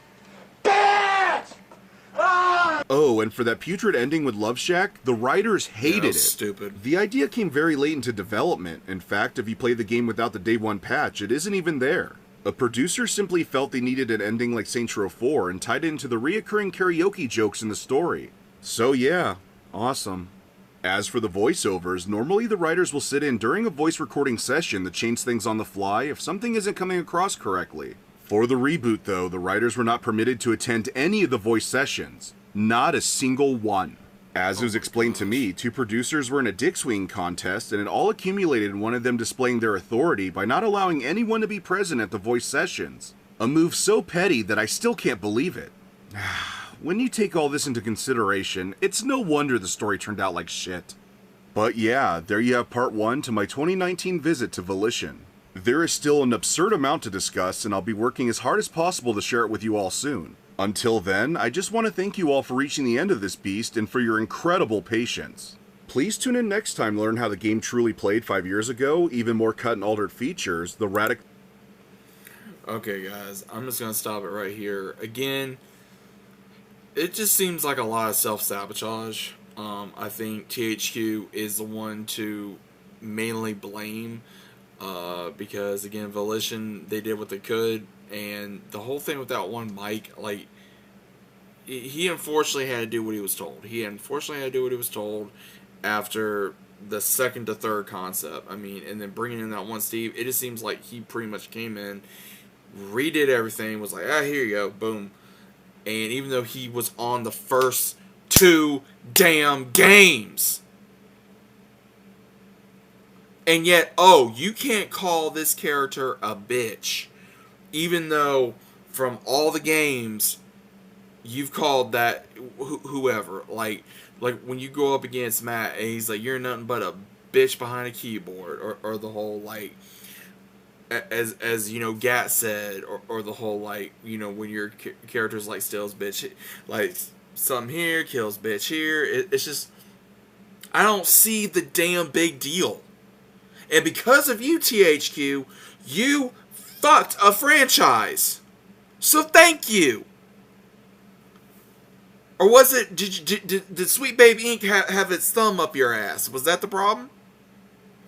Bitch! Ah! Oh, and for that putrid ending with Love Shack, the writers hated it. Stupid. The idea came very late into development. In fact, if you play the game without the day one patch, it isn't even there. A producer simply felt they needed an ending like Saints Row 4 and tied it into the reoccurring karaoke jokes in the story. So yeah, awesome. As for the voiceovers, normally the writers will sit in during a voice recording session to change things on the fly if something isn't coming across correctly. For the reboot though, the writers were not permitted to attend any of the voice sessions. Not a single one. As it was explained to me, two producers were in a dick swinging contest and it all accumulated in one of them displaying their authority by not allowing anyone to be present at the voice sessions. A move so petty that I still can't believe it. When you take all this into consideration, it's no wonder the story turned out like shit. But yeah, there you have part 1 to my 2019 visit to Volition. There is still an absurd amount to discuss and I'll be working as hard as possible to share it with you all soon. Until then, I just want to thank you all for reaching the end of this beast and for your incredible patience. Please tune in next time to learn how the game truly played 5 years ago, even more cut and altered features, the radical... Okay guys, I'm just going to stop it right here. Again, it just seems like a lot of self-sabotage I think THQ is the one to mainly blame, because again, Volition, they did what they could, and the whole thing with that one Mike, like, he unfortunately had to do what he was told. He unfortunately had to do what he was told after the second to third concept. I mean, and then bringing in that one Steve, it just seems like he pretty much came in, redid everything, was like, here you go, boom. And even though he was on the first 2 damn games, and yet, you can't call this character a bitch, even though from all the games you've called that whoever, like when you go up against Matt and he's like, you're nothing but a bitch behind a keyboard, or the whole, like, as you know, Gat said, or the whole, like, you know, when your character's like Stills bitch, like, something here kills bitch here, it's just, I don't see the damn big deal. And because of you, THQ, you fucked a franchise. So thank you. Or was it, did Sweet Baby Inc. have its thumb up your ass? Was that the problem?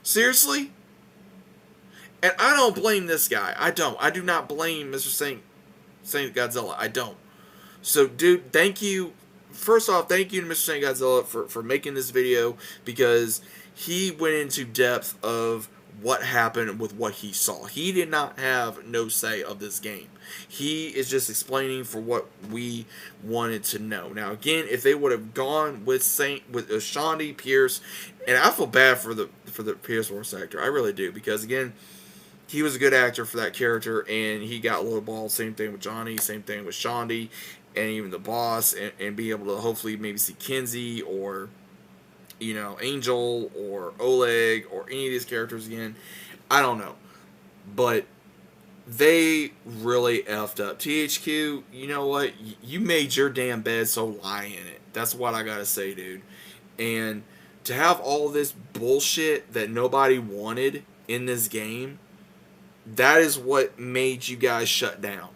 Seriously? And I don't blame this guy. I don't. I do not blame Mr. Saint Godzilla. I don't. So, dude, thank you. First off, thank you to Mr. Saint Godzilla for making this video, because he went into depth of what happened with what he saw. He did not have no say of this game. He is just explaining for what we wanted to know. Now, again, if they would have gone with Shawnee Pierce, and I feel bad for the Pierce voice actor, I really do, because again, he was a good actor for that character, and he got lowballed. Same thing with Johnny, same thing with Shawnee, and even the boss, and be able to hopefully maybe see Kinsey, or, you know, Angel, or Oleg, or any of these characters again. I don't know. But they really effed up. THQ, you know what? You made your damn bed, so lie in it. That's what I gotta say, dude. And to have all this bullshit that nobody wanted in this game, that is what made you guys shut down.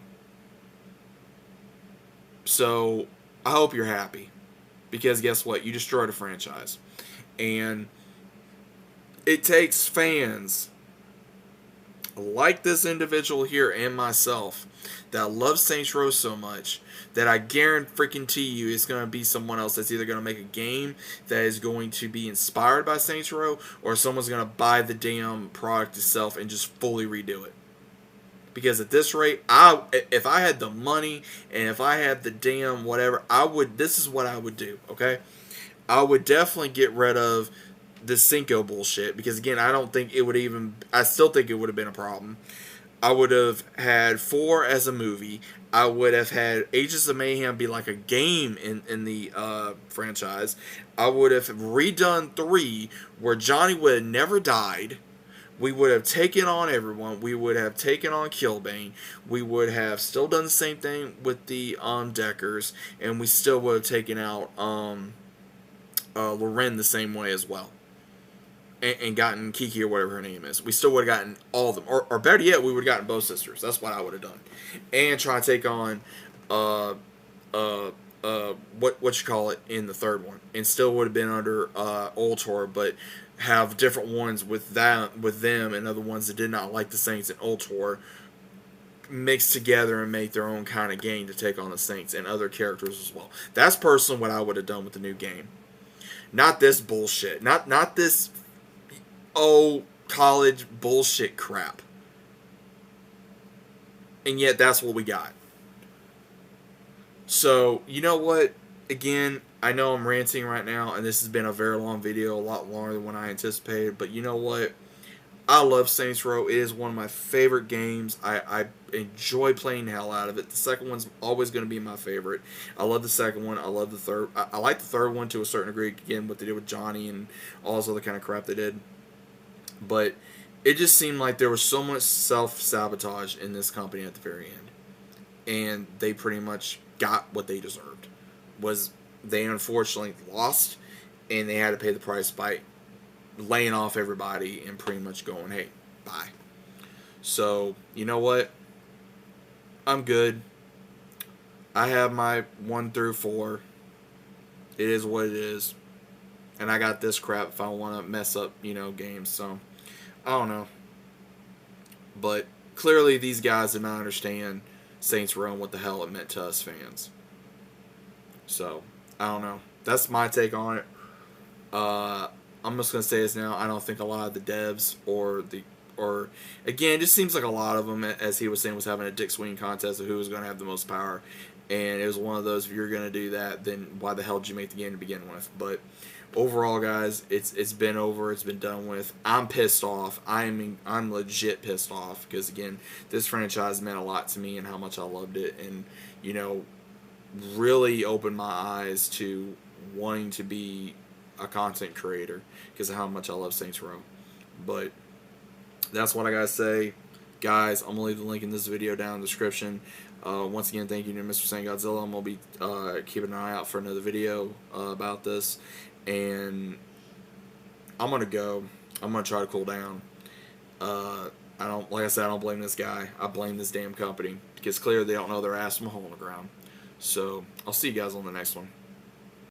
So, I hope you're happy. Because guess what? You destroyed a franchise. And it takes fans like this individual here and myself that love Saints Row so much that I guarantee you it's going to be someone else that's either going to make a game that is going to be inspired by Saints Row, or someone's going to buy the damn product itself and just fully redo it. Because at this rate, if I had the money and if I had the damn whatever, this is what I would do, okay? I would definitely get rid of the Cinco bullshit, because again, I still think it would have been a problem. I would have had 4 as a movie. I would have had Agents of Mayhem be like a game in the franchise. I would have redone 3 where Johnny would have never died. We would have taken on everyone. We would have taken on Killbane. We would have still done the same thing with the Deckers, and we still would have taken out Loren the same way as well. And gotten Kiki or whatever her name is. We still would have gotten all of them. Or better yet, we would have gotten both sisters. That's what I would have done. And try to take on what you call it in the third one. And still would have been under Ultor, but have different ones with them and other ones that did not like the Saints and Ultor mixed together and make their own kind of game to take on the Saints and other characters as well. That's personally what I would have done with the new game. Not this bullshit. Not this college bullshit crap. And yet that's what we got. So, you know what? Again, I know I'm ranting right now, and this has been a very long video, a lot longer than what I anticipated, but you know what? I love Saints Row. It is one of my favorite games. I enjoy playing the hell out of it. The second one's always going to be my favorite. I love the second one. I love the third. I like the third one to a certain degree. Again, what they did with Johnny and all this other kind of crap they did. But it just seemed like there was so much self-sabotage in this company at the very end. And they pretty much got what they deserved. They unfortunately lost, and they had to pay the price by laying off everybody and pretty much going, hey, bye. So, you know what? I'm good. I have my 1 through 4. It is what it is. and I got this crap if I want to mess up, you know, games. So I don't know, but clearly these guys did not understand Saints Row and what the hell it meant to us fans. So I don't know. That's my take on it. I'm just gonna say this now. I don't think a lot of the devs or again, it just seems like a lot of them, as he was saying, was having a dick swinging contest of who was going to have the most power. And it was one of those, if you're going to do that, then why the hell did you make the game to begin with? But overall, guys, it's been over. It's been done with. I'm pissed off. I'm legit pissed off because, again, this franchise meant a lot to me and how much I loved it. And, you know, really opened my eyes to wanting to be a content creator because of how much I love Saints Row. But that's what I gotta say, guys. I'm gonna leave the link in this video down in the description. Once again, thank you to Mr. Saint Godzilla. I'm gonna be keeping an eye out for another video about this, and I'm gonna go. I'm gonna try to cool down. Like I said, I don't blame this guy. I blame this damn company because clearly they don't know their ass from a hole in the ground. So I'll see you guys on the next one.